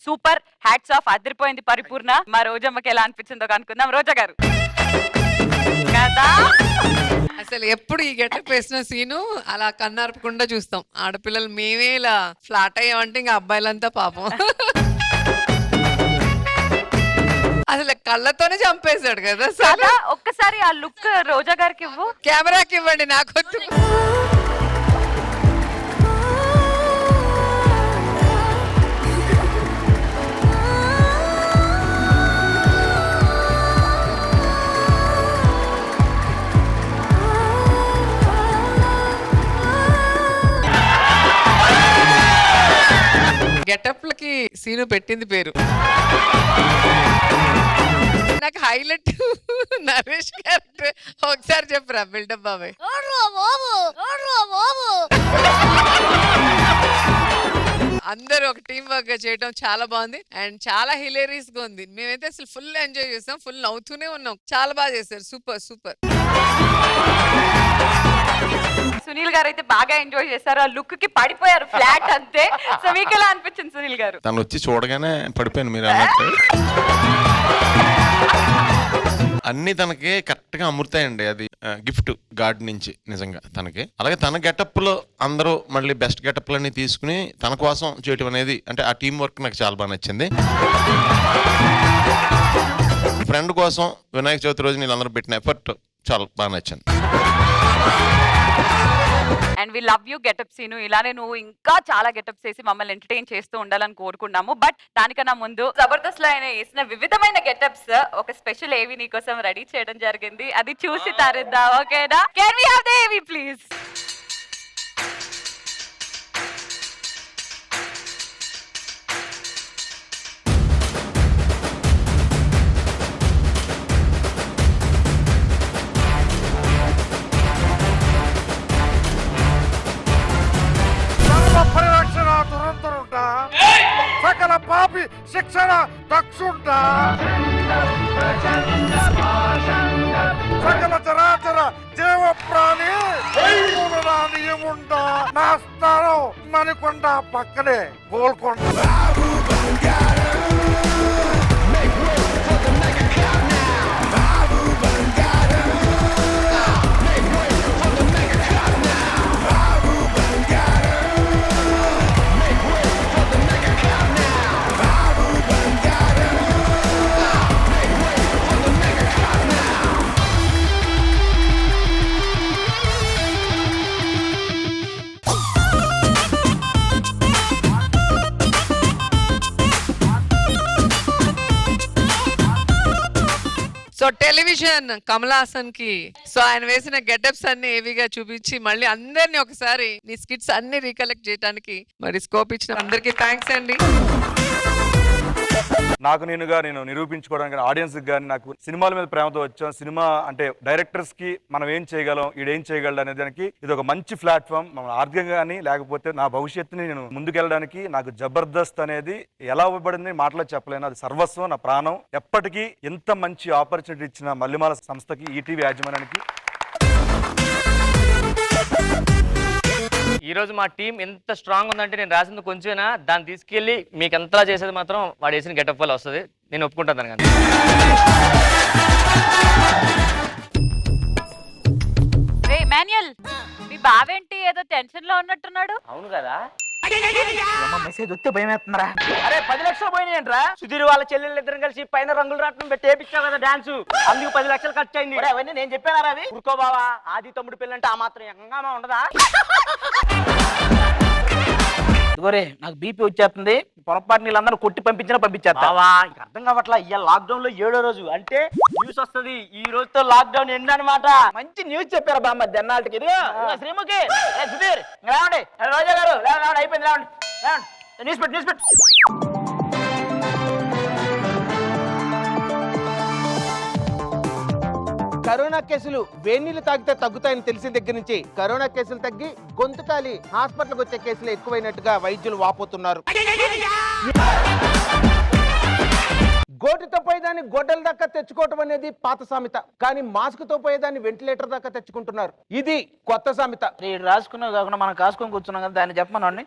సూపర్, హ్యాట్స్ ఆఫ్, అదిరిపోయింది పరిపూర్ణ. మా రోజమ్మకి ఎలా అనిపించిందో కనుక్కుందాం. రోజా గారు కదా, అసలు ఎప్పుడు ఈ గెటప్ వేసిన సీను అలా కన్నార్పకుండా చూస్తాం. ఆడపిల్లలు మేమే ఇలా ఫ్లాట్ అయ్యామంటే ఇంకా అబ్బాయిలంతా పాపం. అసలు కళ్ళతోనే చంపేశాడు కదా. కదా, ఒక్కసారి ఆ లుక్ రోజా గారికి ఇవ్వు. కెమెరాకి ఇవ్వండి, నాకొద్దు. గెటప్లకి సీను పెట్టింది పేరు. నాకు హైలైట్ నరేష్ క్యారెక్టర్. ఒకసారి చెప్పురా బిల్డప్ బాబాయ్. అందరూ ఒక టీం వర్క్ గా చేయడం చాలా బాగుంది అండ్ చాలా హిలేరియస్ గా ఉంది. మేమైతే అసలు ఫుల్ ఎంజాయ్ చేస్తాం, ఫుల్ నవ్వుతూనే ఉన్నాం. చాలా బాగా చేశారు, సూపర్ సూపర్. సునీల్ గారు అయితే బాగా ఎంజాయ్ చేశారు. ఆ లుక్ కి పడిపోయారు ఫ్లాట్ అంతే. సో మీకు ఎలా అనిపించింది సునీల్ గారు? తను వచ్చి చూడగానే పడిపోయాను మీరు అన్నట్టు. అన్ని తనకి కరెక్ట్ గా అమృతాయండి. అది గిఫ్ట్ గాడ్ నుంచి నిజంగా తనకి. అలాగే తన గెటప్ లో అందరూ మళ్ళీ బెస్ట్ గెటప్లన్నీ తీసుకుని తన కోసం చేయటం అనేది, అంటే ఆ టీం వర్క్ నాకు చాలా బాగా నచ్చింది. ఫ్రెండ్ కోసం వినాయక చవితి రోజు వీళ్ళందరూ పెట్టిన ఎఫర్ట్ చాలా బాగా నచ్చింది. And we love you Getup Seenu. ఇలానే నువ్వు ఇంకా చాలా గెటప్స్ వేసి మమ్మల్ని ఎంటర్టైన్ చేస్తూ ఉండాలని కోరుకున్నాము. బట్ దానికన్నా ముందు జబర్దస్త్ లో ఆయన వేసిన వివిధమైన గెటప్స్ ఒక స్పెషల్ ఏవి నీకోసం రెడీ చేయడం జరిగింది. అది చూసి తరిద్దాం, ఓకేనా? కెన్ వి హావ్ ద ఏవి ప్లీజ్? పరిరక్షణ దురంతరుంట సకల పాపి శిక్షణ దక్షుంట సకల చరాచర జీవ ప్రాణి నియముంట నా స్థానం మణికొండ పక్కనే గోల్కొండ. సో టెలివిజన్ కమల్ హాసన్ కి సో ఆయన వేసిన గెటప్స్ అన్ని ఏవిగా చూపించి మళ్ళీ అందరినీ ఒకసారి నీ స్కిట్స్ అన్ని రీకలెక్ట్ చేయడానికి మరి స్కోప్ ఇచ్చిన అందరికీ థ్యాంక్స్ అండి. నాకు నేను నిరూపించుకోవడానికి ఆడియన్స్ కానీ నాకు సినిమాల మీద ప్రేమతో వచ్చాం. సినిమా అంటే డైరెక్టర్స్ కి మనం ఏం చేయగలం, ఈడేం చేయగలడు అనే దానికి ఇది ఒక మంచి ప్లాట్ఫామ్. మనం ఆర్థికంగా కానీ లేకపోతే నా భవిష్యత్తుని నేను ముందుకెళ్ళడానికి నాకు జబర్దస్త్ అనేది ఎలా ఇవ్వబడింది మాటలో చెప్పలేను. అది సర్వస్వం, నా ప్రాణం. ఎప్పటికీ ఇంత మంచి ఆపర్చునిటీ ఇచ్చిన మల్లిమాల సంస్థకి, ఈటీవీ యాజమాన్యానికి. ఈ రోజు మా టీం ఎంత స్ట్రాంగ్ ఉందంటే నేను రాసింది కొంచెమైనా దాన్ని తీసుకెళ్లి మీకు ఎంతలా చేసేది మాత్రం వాడు వేసిన గెటప్ వల్ల వస్తుంది. నేను ఒప్పుకుంటాను కానీ మాన్యుయల్, మీ బావేంటి ఏదో టెన్షన్ లో ఉన్నట్టున్నాడు? అవును కదా, మెసేజ్ వస్తే భయం వేస్తున్నారా? అరే 10 లక్షలు పోయినాయంట్రా. సుధీర్ వాళ్ళ చెల్లెళ్ళు ఇద్దరు కలిసి పైన రంగులు రాట్నం పెట్టి వేపించావు కదా డాన్స్, అందుకు 10 లక్షలు ఖర్చు అయింది. అవన్నీ నేను చెప్పానా అవి? ఊరుకో బావా, ఆది తమ్ముడు పెళ్ళంటే ఆ మాత్రం ఎంగా ఉండదా? ఇదిగోరే నాకు బీపీ వచ్చేస్తుంది, పొరపాటు నీళ్ళందరూ కొట్టి పంపించేస్తా. బావా ఇంక అర్థం కావట్లా, ఇవాళ లాక్డౌన్ లో 7వ రోజు అంటే న్యూస్ వస్తుంది. ఈ రోజుతో లాక్డౌన్ ఎండ్ అనమాట. మంచి న్యూస్ చెప్పారు బామ్మ జన్నాళ్ళకి. ఇదిగో శ్రీముఖి, సుధీర్ లేవండి, రోజా గారు లేవండి, అయిపోయింది లేవండి, న్యూస్ పెట్టు. కరోనా కేసులు వేణీళ్లు తాగితే తగ్గుతాయని తెలిసిన దగ్గర నుంచి కరోనా కేసులు తగ్గి గొంతు కాలి హాస్పిటల్కి వచ్చే కేసులు ఎక్కువైనట్టుగా వైద్యులు వాపోతున్నారు. గోటితో పోయేదాన్ని గొడ్డల దాకా తెచ్చుకోవటం అనేది పాత సామెత, కానీ మాస్క్ తో పోయేదాన్ని వెంటిలేటర్ దాకా తెచ్చుకుంటున్నారు. ఇది కొత్త సామెత. రాసుకున్నావు కాకుండా మనం కాసుకొని కూర్చున్నాం కదా, దాన్ని చెప్పమనండి.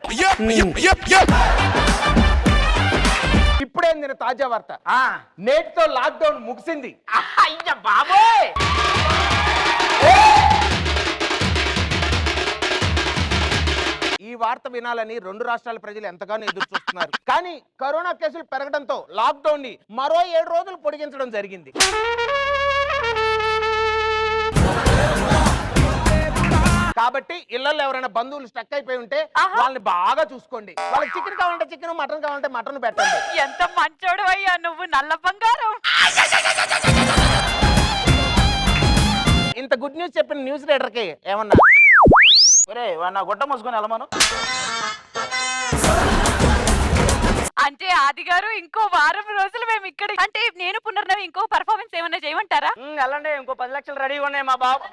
ఇప్పుడే నేను తాజా వార్త, నేటితో లాక్డౌన్ ముగిసింది. అయ్య బాబోయ్, ఈ వార్త వినాలని 2 రాష్ట్రాల ప్రజలు ఎంతగానో ఎదురు చూస్తున్నారు. కానీ కరోనా కేసులు పెరగడంతో లాక్డౌన్ ని మరో 7 రోజులు పొడిగించడం జరిగింది. కాబట్టి ఇళ్లలో ఎవరైనా బంధువులు స్టక్ అయిపోయి ఉంటే వాళ్ళని బాగా చూసుకోండి. వాళ్ళకి చికెన్ కావాలంటే చికెన్, మటన్ కావాలంటే మటన్ పెట్టండి. ఎంత మంచోడు అయ్యా నువ్వు, నల్ల బంగారం. ఇంత గుడ్ న్యూస్ చెప్పిన న్యూస్ రీడర్కి ఏమన్నా ఒరే నా గొడ్డ మోసుకొని వెళ్ళమను. అంటే ఆది గారు ఇంకో వారం రోజులు మేము ఇక్కడ, అంటే నేను పునర్నవి ఇంకో పర్ఫార్మెన్స్ ఏమన్నా చేయమంటారా? వెళ్ళండి, ఇంకో 10 లక్షలు రెడీగా ఉన్నాయి మా బాబు.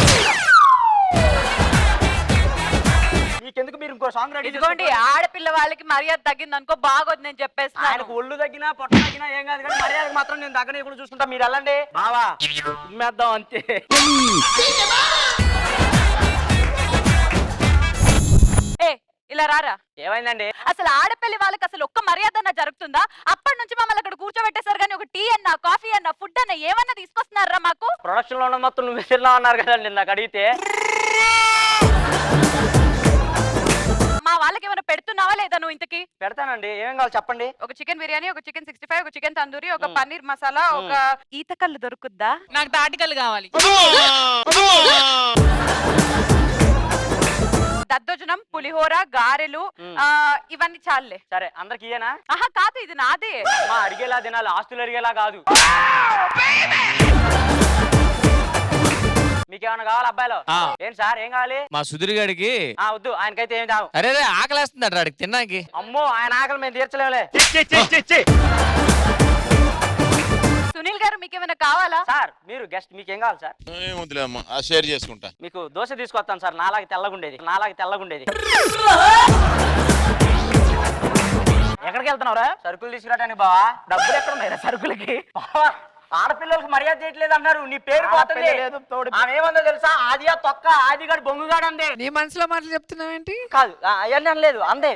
మీకెందుకు, మీరు ఇంకో సాంగ్ రెడీ ఇదిగోండి, ఆడపిల్ల వాళ్ళకి మర్యాద తగ్గింది అనుకో బాగోదు, నేను చెప్పేస్తాను. ఆయనకు ఒళ్ళు తగ్గినా పొట్ట తగ్గినా ఏం కాదు, కానీ మర్యాదకు మాత్రం నేను తగ్గని కూడా చూసుకుంటా. మీరు వెళ్ళండి బావా, ఉమ్మేద్దాం అంతే. ఇలా రారా. ఏమైందండి? అసలు ఆడపిల్లి వాళ్ళకి అసలు ఒక్క మర్యాద జరుగుతుందా? అప్పటి నుంచి మమ్మల్ని అక్కడ కూర్చోబెట్టేశారు, కానీ ఒక టీ అన్న, కాఫీ అన్న, ఫుడ్ అన్న ఏమన్నా తీసుకొస్తున్నారా మాకు? ప్రొడక్షన్ లో ఉన్న మొత్తం నువ్వు విసిరినా అన్నారు కదండి నాకు అడిగితే. మా వాళ్ళకి ఏమైనా పెడుతున్నావా లేదా నువ్వు? ఇంతకి పెడతానండి, ఏమేం కావాలి చెప్పండి. ఒక చికెన్ బిర్యానీ, ఒక చికెన్ 65, ఒక చికెన్ తందూరి, ఒక పన్నీర్ మసాలా, ఒక ఈత కళ్ళు దొరుకుద్దా? నాకు తాటికల్లు కావాలి. దద్దోజనం, పులిహోర, గారెలు ఇవన్నీ చాలులే. సరే అందరికి ఇయేనా? ఆహా కాదు, ఇది నాదే. మా అడిగేలా తినాలి, ఆస్తులు అడిగేలా కాదు. మీకేమైనా కావాలి అబ్బాయిలో? ఏం సార్ ఏం కావాలి? మా సుధీర్ గారికి వద్దు, ఆయనకైతే ఏం తావు. అరే ఆకలేస్తుంది అడికి తిన్నాకి. అమ్మో ఆయన ఆకలి మేము తీర్చలేములే. సునీల్ గారు మీకేమైనా కావాలా? సార్ మీరు గెస్ట్, మీకేం కావాలి సార్? షేర్ చేసుకుంటా. మీకు దోశ తీసుకొస్తాను సార్, నాలాగా తెల్లగుండేది. ఎక్కడికి వెళ్తున్నావురా? సరుకులు తీసుకురావడానికి బావా. డబ్బులు ఎక్కడ ఉన్నాయిరా సరుకులకి? బావా ఆడపిల్లలకు మర్యాద చేయట్లేదు అన్నారు, నీ పేరు పోతుంది. ఆమె ఏమందో తెలుసా? ఆదియా తొక్క ఆదిగాడు బొంగుగాడు అందే. నీ మనసులో మాటలు చెప్తున్నావేంటి? కాదు అవన్నీ అనలేదు, అందే.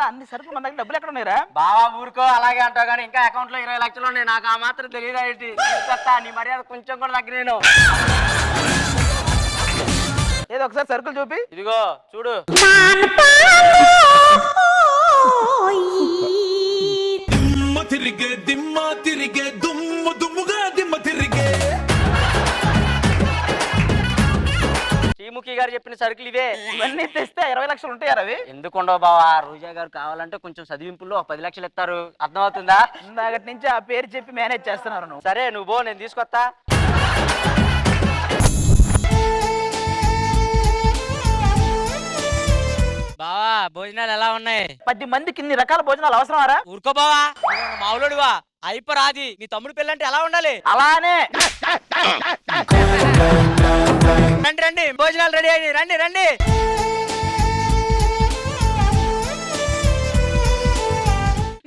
అన్ని సరుకులు మన దగ్గర డబ్బులు ఎక్కడ ఉన్నాయిరా? బావా ఊరుకో, అలాగే అంటావు కానీ ఇంకా అకౌంట్ లో 20 లక్షలు ఉన్నాయి. నాకు ఆ మాత్రం తెలియదు ఏంటి. నీ మర్యాద కొంచెం కూడా దగ్గర నేను. ఏదో ఒకసారి సరుకులు చూపి. ఇదిగో చూడు. దిమ్మ తిరిగే దుమ్ము దుమ్ముగా దిమ్మ తిరిగే. శ్రీముఖి గారు చెప్పిన సరుకులు ఇవే. ఇవన్నీ తెస్తే 20 లక్షలు ఉంటాయి అవి. ఎందుకు ఉండవు బావా? రోజా గారు కావాలంటే కొంచెం చదివింపుల్లో 10 లక్షలు ఇస్తారు. అర్థమవుతుందా? ఇందాకటి నుంచి ఆ పేరు చెప్పి మేనేజ్ చేస్తున్నారు నువ్వు. సరే నువ్వు పో, నేను తీసుకొస్తా. బావా భోజనాలు ఎలా ఉన్నాయి? 10 మందికి ఇన్ని రకాల భోజనాలు అవసరమారా? ఊరుకో బావా, మావులుడివా అయిపోరాది. మీ తమ్ముడు పెళ్ళంటే ఎలా ఉండాలి? అలానే. రండి రండి, భోజనాలు రెడీ అయ్యి రండి రండి.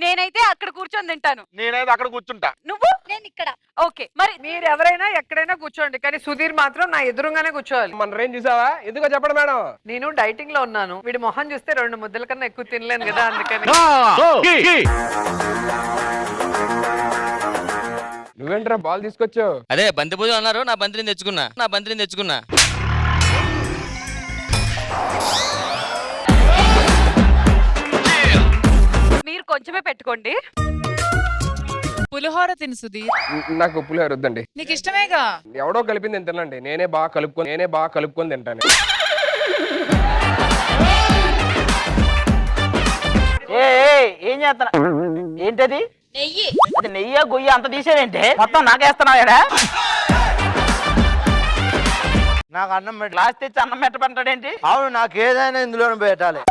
నేనైతే అక్కడ కూర్చొని తింటాను. నేనైతే అక్కడ కూర్చుంటా. నువ్వు? నేను ఇక్కడ. ఓకే, మరి మీరు ఎవరైనా ఎక్కడైనా కూర్చోండి, కానీ సుధీర్ మాత్రం నా ఎదురుగానే కూర్చోవాలి. మన రేంజ్ చూసావా? ఎందుకో చెప్పండి మేడం. నేను డైటింగ్ లో ఉన్నాను. వీడి మొహం చూస్తే 2 ముద్దల కన్నా ఎక్కువ తినలేను కదా, అందుకని. నువ్వేంట్రా బాల్ తీసుకొచ్చావు? అదే బంతి పూజ అన్నారు, నా బంతిని తెచ్చుకున్నా. మీరు కొంచెమే పెట్టుకోండి. పులిహోర తిను సుధీర్. నాకు పులిహోర వద్దండి. నీకు ఇష్టమేగా. ఎవడో కలిపింది నేను తినండి. నేనే బాగా కలుపుకొని తింటాను. ఏం చేస్తున్నా? ఏంటది? నెయ్యి. అది నెయ్యి గొయ్యి అంత తీసేదేంటే? మొత్తం నాకేస్తున్నాడా? నాకు అన్నం పెట్టు. గ్లాస్ తెచ్చి అన్నం పెట్టమంటాడేంటి? అవును, నాకు ఏదైనా ఇందులో పెట్టాలి.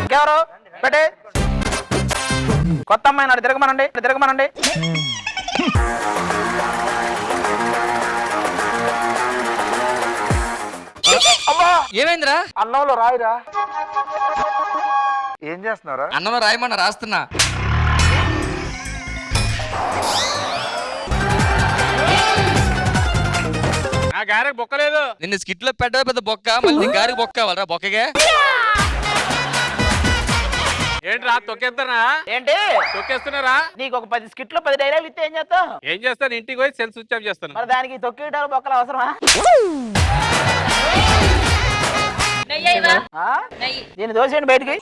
ఇంకెవరు? పెట్టే. కొత్త అమ్మాయి నాడు తిరగమనండి. ఏమైందిరా? అన్నంలో రాయిరా. ఏం చేస్తున్నారా? అన్నంలో రాయమన్నా రాస్తున్నా. నా గారెకి బొక్కలేదు. నిన్ను స్కిట్ లో పెట్టవే పెద్ద బొక్క, మళ్ళీ గారికి బొక్క కావాలరా? బొక్కగా ఏంట్రా తొక్కేస్తారా? ఏంటి తొక్కేస్తున్నారా? నీకు ఒక 10 స్కిట్లు 10 డైలాగులు ఇస్తే ఏం చేస్తావు? ఏం చేస్తాను? ఇంటికి పోయి సెల్ స్విచ్ ఆఫ్ చేస్తాను. మరి దానికి తొక్కేయడాలు బొక్కలు అవసరమా? నేను దోసేయండి బయటికి.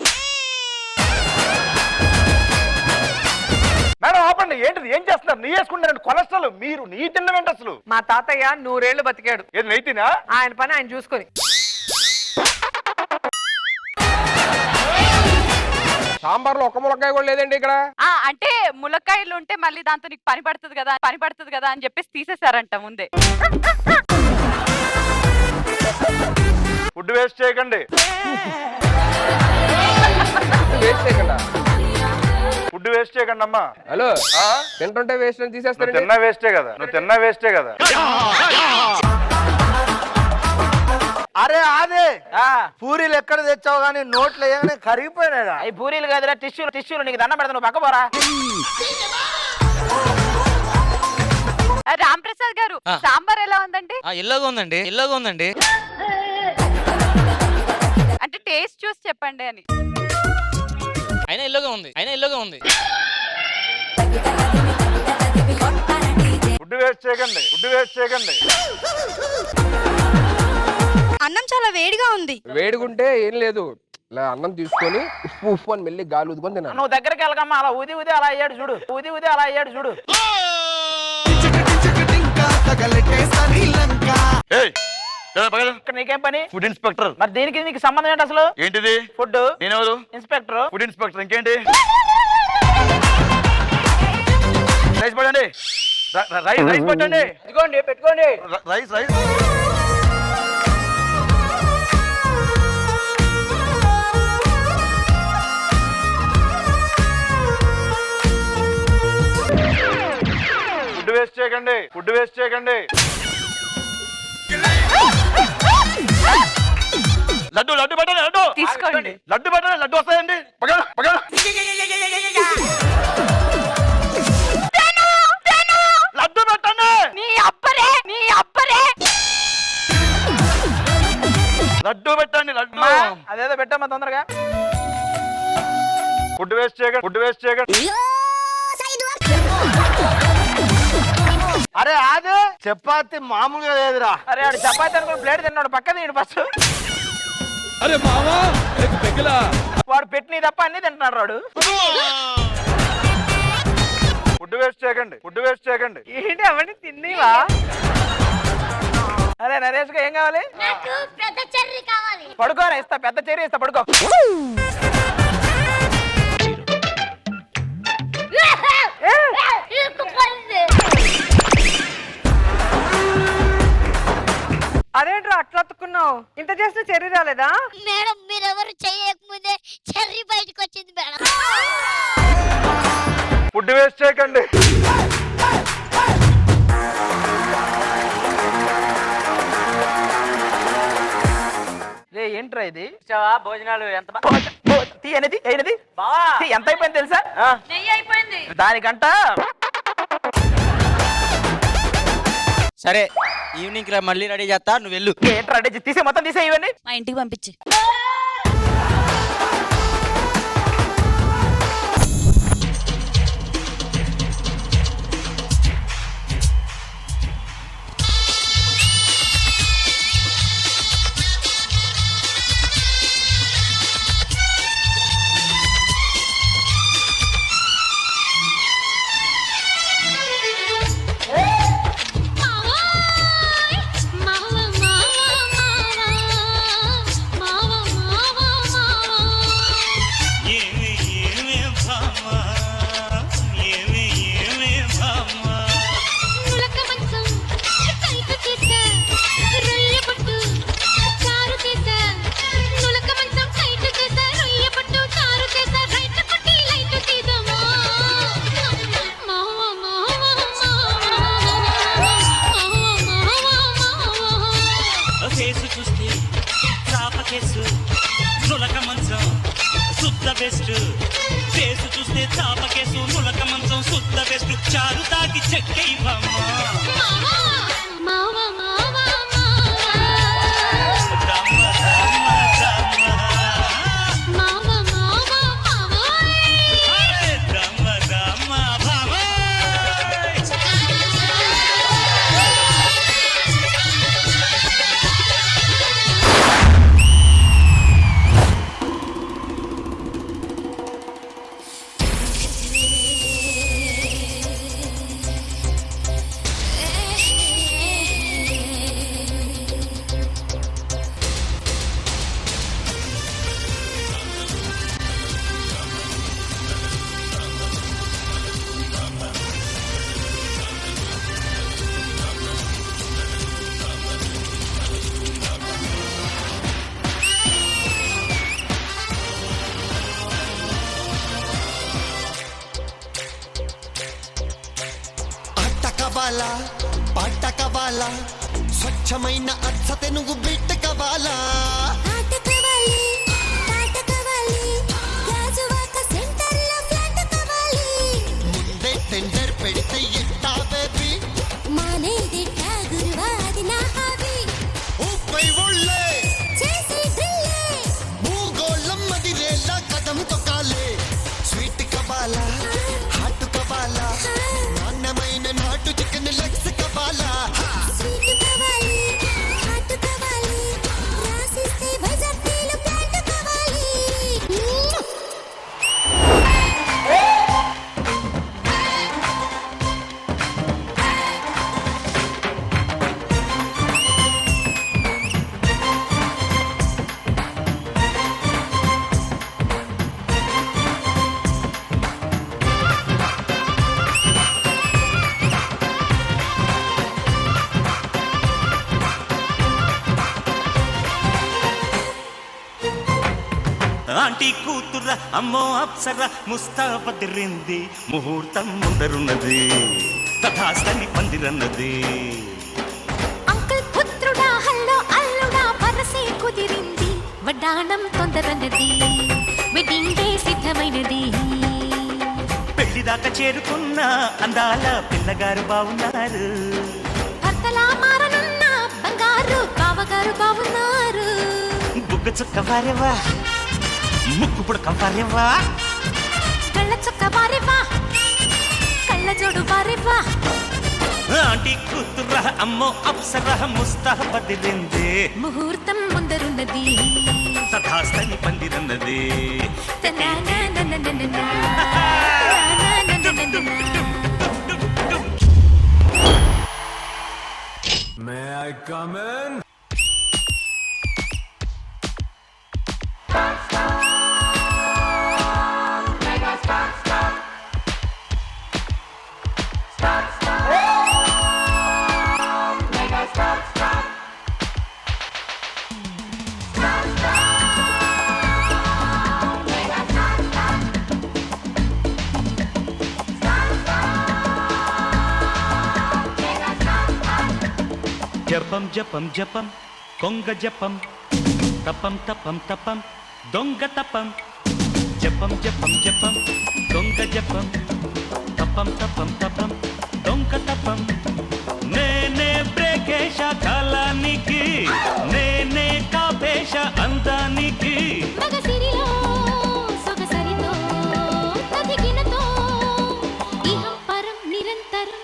మేడం ఆపండి. ఏంటిది? ఏం చేస్తున్నారు? నీ వేసుకుంటారండి కొలెస్ట్రాల్. మీరు నీ తినడం ఏంటి అసలు? మా తాతయ్య 100 ఏళ్ళు బతికాడు. ఏది నెయ్యినా? ఆయన పని ఆయన చూసుకొని. సాంబార్లో ఒక్క ములక్కాయ కూడా లేదండి ఇక్కడ. అంటే ములక్కాయలు ఉంటే మళ్ళీ దాంతో నీకు పని పడుతుంది కదా అని చెప్పేసి తీసేశారంట ముందే. ఫుడ్ వేస్ట్ చేయకండి. ఫుడ్ వేస్ట్ చేయకండి అమ్మా. హలో, తింటుంటే వేస్ట్ అని తీసేస్తారు. తిన్నా వేస్టే కదా. అరే అదే పూరీలు ఎక్కడ తెచ్చావు కానీ నోట్లు వేయగానే కరిగిపోయినాయి. అవి పూరీలు కాదురా, టిష్యూలు. నీకు దండం పెడతా, నువ్వు పక్క పోరా. రాంప్రసాద్ గారు సాంబార్ ఎలా ఉందండి? ఎల్లోగా ఉందండి. అంటే టేస్ట్ చూసి చెప్పండి అని. అయినా ఎల్లోగా ఉంది. ఫుడ్ వేస్ట్ చేయకండి. అన్నం చాలా వేడిగా ఉంది. వేడిగుంటే ఏం లేదు, ఇలా అన్నం తీసుకొని ఉప్పు ఉప్పు అని మెల్లి గాలి ఊదుకొని తినాలి. నువ్వు దగ్గరికి వెళ్ళకమ్మా, అలా ఊది ఊది అలా అయ్యాడు చూడు, ఊది ఊది అలా అయ్యాడు చూడు. ఇక్కడ నీకేం పని? Food inspector. మరి దీనికి నీకు సంబంధం ఏంటి అసలు? ఏంటిది? ఫుడ్. నేనెవరు? ఇన్స్పెక్టర్. Food inspector. ఇంకేంటి? రైస్ పడండి, రైస్ పెట్టండి. ఇదిగోండి పెట్టుకోండి. Rice rice. ఫుడ్ వేస్ట్ చేయకండి, ఫుడ్ వేస్ట్ చేయకండి. లడ్డు లడ్డు పెట్టండి, లడ్డు తీసుకోండి. లడ్డు పెట్టండి, లడ్డు వస్తాయండి. పగల పగల. లడ్డు పెట్టండి. నీ అబ్బరే నీ అబ్బరే. లడ్డు పెట్టండి, లడ్డు. అదేదో పెట్టమ్మా తొందరగా. ఫుడ్ వేస్ట్ చేయకండి, ఫుడ్ వేస్ట్ చేయకండి. అరే అదే చపాతి మామూలుగా లేదురా. అరే ఆడు చపాతీ అనుకుని ప్లేట్ తిన్నాడు, పక్కన తిండి ఫస్ట్. అరే మావా వాడు పెట్టిన తప్ప అన్ని తింటున్నాడు వాడు. ఫుడ్ వేస్ట్ చేయకండి, ఫుడ్ వేస్ట్ చేయకండి. ఏంటి అవన్నీ తిన్నీవా? అరే నరేష్ గా ఏం కావాలి? నాకు పెద్ద చెర్రీ కావాలి. పడుకోరా, ఇస్తా, పెద్ద చెర్రీ ఇస్తా, పడుకో. అదేంట్రా అట్లా అతుక్కున్నావు? ఇంత చేస్తే చెర్రీ రాలేదా? మేడం మీరెవరు చేయకముందే చెర్రీ బయటకు వచ్చింది మేడం. ఫుడ్ వేస్ట్ చేయకండి. రే ఏంట్రా ఇది? భోజనాలు ఎంత తీ అనేది అయినది బావా ఎంత అయిపోయింది తెలుసా? నెయ్యి అయిపోయింది. దానికంట సరే ఈవినింగ్ మళ్ళీ రెడీ చేస్తా, నువ్వు వెళ్ళు. ఏంట్రా రెడీ తీసే, మొత్తం తీసే ఇవన్నీ. మా ఇంటికి పంపించి. కేసు చూస్తే చాప కేసు, నులక మంచం శుద్ధ బెస్ట్. కేసు చూస్తే చాప కేసు, నులక మంచం శుద్ధ బెస్ట్. చారు తాకి చెక్కైవమ్మా. కావాలా, పాట కావాలా, స్వచ్ఛమైన అచ్చతే నువ్వు బిడ్డ కావాలా. ముందే టెండర్ పెడితే ఎట్టా బేబీ, ఊపై ఒళ్ళే భూగోళం మదిరేలా కదం తొక్కాలే. స్వీట్ కావాలా, హాట్ కావాలా, నాణ్యమైన నాటు చికెన్ లెగ్స్ కావాలా. స్వీట్ కావాలి, హాట్ కావాలి, రాసిస్తే ఆంటీ కూతుర అమ్మో అప్సర ముస్తాబదిరింది ముహూర్తం ముందరున్నది తథాస్తని పందిరన్నది అంకుల్ పుత్రుడా హల్లో అల్లుడా వరసే కుదిరింది వడ్డాణం తొందరన్నది వెడ్డింగ్ డే సిద్ధమైనది పెళ్లిదాకా చేరుకున్న అందాల పిల్లగారు బావున్నారు భర్తలా మారనున్న బంగారు బావగారు బావున్నారు బుగ్గ చుక్క వారేవా ముక్కు పుడక వారేవా కళ్ళ చుక్క వారేవా కళ్ళ జోడు వారేవా ఆంటీ కూతుర అమ్మో అప్సర ముస్తాబదిరింది ముహూర్తం ముందరున్నది తథాస్తని పందిరన్నది May I come in? జపం జపం జపం కొంగ జపం తపం తపం తపం దొంగ తపం జపం జపం జపం దొంగ జపం తపం తపం తపం దొంగ తపం నేనే బ్రేకేశ కాలానికి నేనే కాపేశ అందానికి మగసిరిలో సొగసరితో తదిగినతో ఇహం పరం నిరంతరం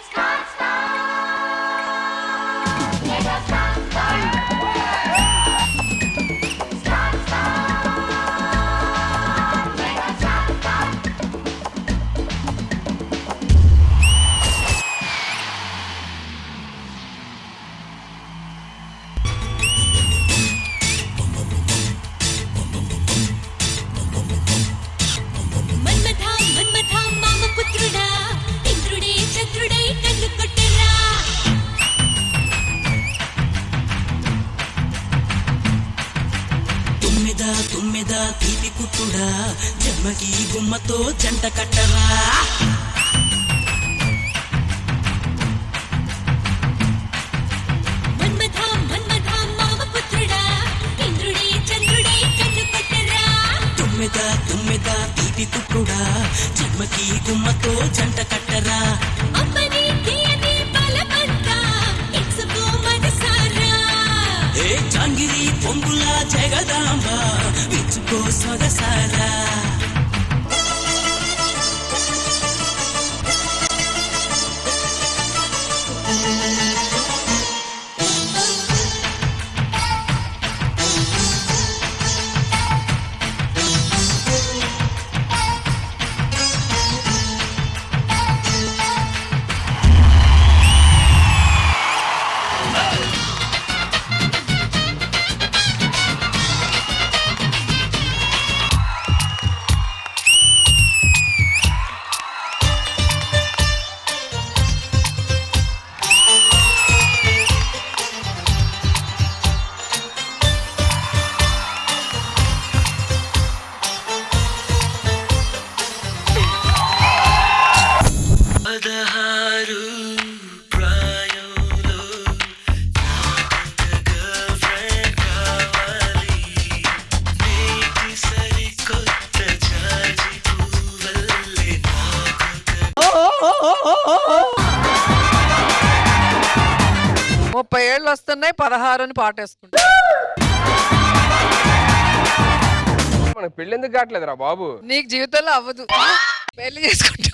తుమ్మెద తీపి కుట్టుడా జన్మకి గుమ్మతో జంట కట్టరా తుమ్మెద తీపి కుట్టుడా జన్మకి గుమ్మతో జంట కట్టరా ఏ జాంగిరి పొంగుల జగదాంబ విచ్చుకో సొగసారా ఏళ్ళు వస్తున్నాయి 16 అని పాటేసుకుంటా మనకు పెళ్లి ఎందుకు కావట్లేదురా బాబు నీకు జీవితంలో అవ్వదు పెళ్లి చేసుకుంటా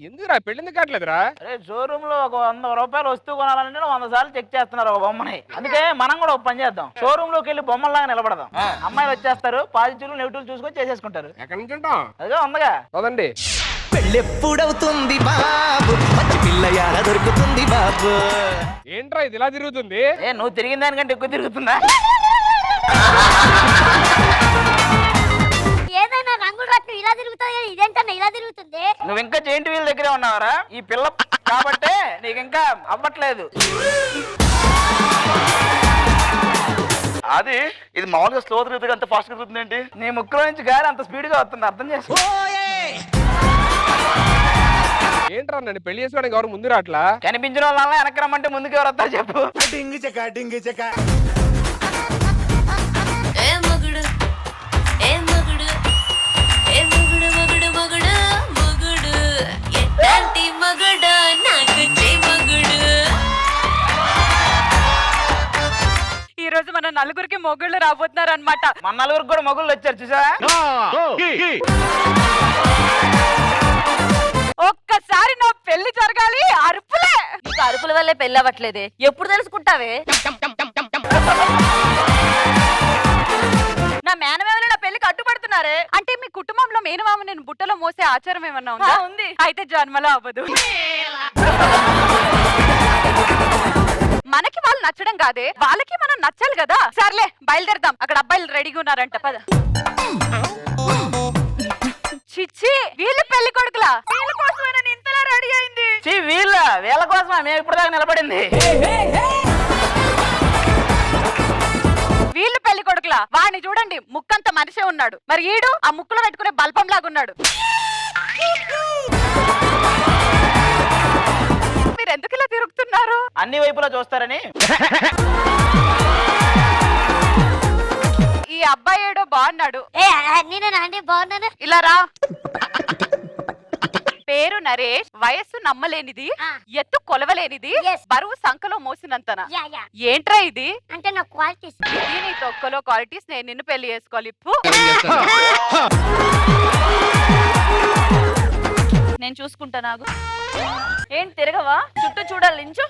ఎందుకురా పెళ్లి ఎందుకు కావట్లేదురా అరే షోరూమ్ లో ఒక 100 రూపాయలు వస్తువు కొనాలంటే 100 సార్లు చెక్ చేస్తున్నారు ఒక బొమ్మని అందుకే మనం కూడా ఒక పని చేద్దాం షోరూమ్ లోకి వెళ్ళి బొమ్మల్లాగా నిలబడదాం అమ్మాయిలు వచ్చేస్తారు పాజిటివ్ నెగిటివ్ చూసుకొని చేసేసుకుంటారు ఎక్కడి నుంచి ఉంటాం అదే ఉందిగా అదండి పెళ్ళెప్పుడవుతుంది బాబు మంచి పిల్ల యాడ దొరుకుతుంది బాబు ఏంట్రా ఇది ఇలా తిరుగుతుంది ఏ నువ్వు తిరిగిన దానికంటే ఎక్కువ తిరుగుతుందా ఏదైనా రంగులు రట్టు ఇలా తిరుగుతుంది కానీ ఇదేంటన్నా ఇలా తిరుగుతుంది నువ్వు ఇంకా జెయింట్ వీల్ దగ్గరే ఉన్నావరా ఈ పిల్ల కాబట్టే నీకు ఇంకా అవ్వట్లేదు ఇది మామూలుగా స్లో తిరుగుతుంది, అంత ఫాస్ట్ గా తిరుగుతుంది ఏంటి? నీ ముక్కులో నుంచి గాలి అంత స్పీడ్ గా వస్తుంది, అర్థం చేసుకో. ఏంట్రా నన్ను పెళ్లి చేసుకోవడానికి ఎవరు ముందు రాట్లా? కనిపించిన వాళ్ళ వెనక్కి రమ్మంటే ముందుకు ఎవరు వస్తారు చెప్పు. ఏ మగుడు ఏ మగుడు ఏ మగుడు మగుడు మగుడు మగుడు ఎట్లాంటి మగుడు నాకు చే మగుడు. ఈ రోజు మన నలుగురికి మొగుళ్ళు రాబోతున్నారు అనమాట. మన నలుగురికి కూడా మొగుళ్ళు వచ్చారు చూసా. ఒక్కసారి నా పెళ్లి జరగాలి, అరుపులే. నీకు అరుపుల వల్లే పెళ్లి అవ్వట్లేదే, ఎప్పుడు తెలుసుకుంటావే? నా మేనమేమలు నా పెళ్లికి అడ్డుపడుతున్నారే అంటే మీ కుటుంబంలో మేనమామ నేను బుట్టలో మోసే ఆచారం ఏమన్నా ఉందా? ఉంది. అయితే జన్మలో అవ్వదు. మనకి వాళ్ళు నచ్చడం కాదే, వాళ్ళకి మనం నచ్చాలి కదా. సర్లే బయలుదేరదాం, అక్కడ అబ్బాయిలు రెడీగా ఉన్నారంట, పద. చిచ్చి, వీళ్ళు పెళ్లి కొడుకులా? వీళ్ళ కోసమైనా నేను ఇంతలా రెడీ అయింది? వీళ్ళ కోసం మేము ఇప్పుడు దాకా నిలబడింది. వీళ్ళు పెళ్లి కొడుకులా? వాడిని చూడండి, ముక్కంత మనిషే ఉన్నాడు. మరి ఈడు ఆ ముక్కులో పెట్టుకునే బల్పం లాగున్నాడు. మీరు ఎందుకు ఇలా తిరుగుతున్నారు? అన్ని వైపులా చూస్తారని. ఈ అబ్బాయి ఏడో బాగున్నాడు. నేనే బాగున్నాను. ఇలా రా. పేరు నరేష్, వయస్సు నమ్మలేనిది, ఎత్తు కొలవలేనిది, బరువు సంఖలో మోసినంతన. ఏంట్రా ఇది? అంటే నా క్వాలిటీస్. ఇది నీ తొక్కలో క్వాలిటీస్. నేను నిన్ను పెళ్లి చేసుకోవాలి. నేను చూసుకుంటా. నాకు ఏంటి తిరగవా? చుట్టూ చూడాలి, నించు.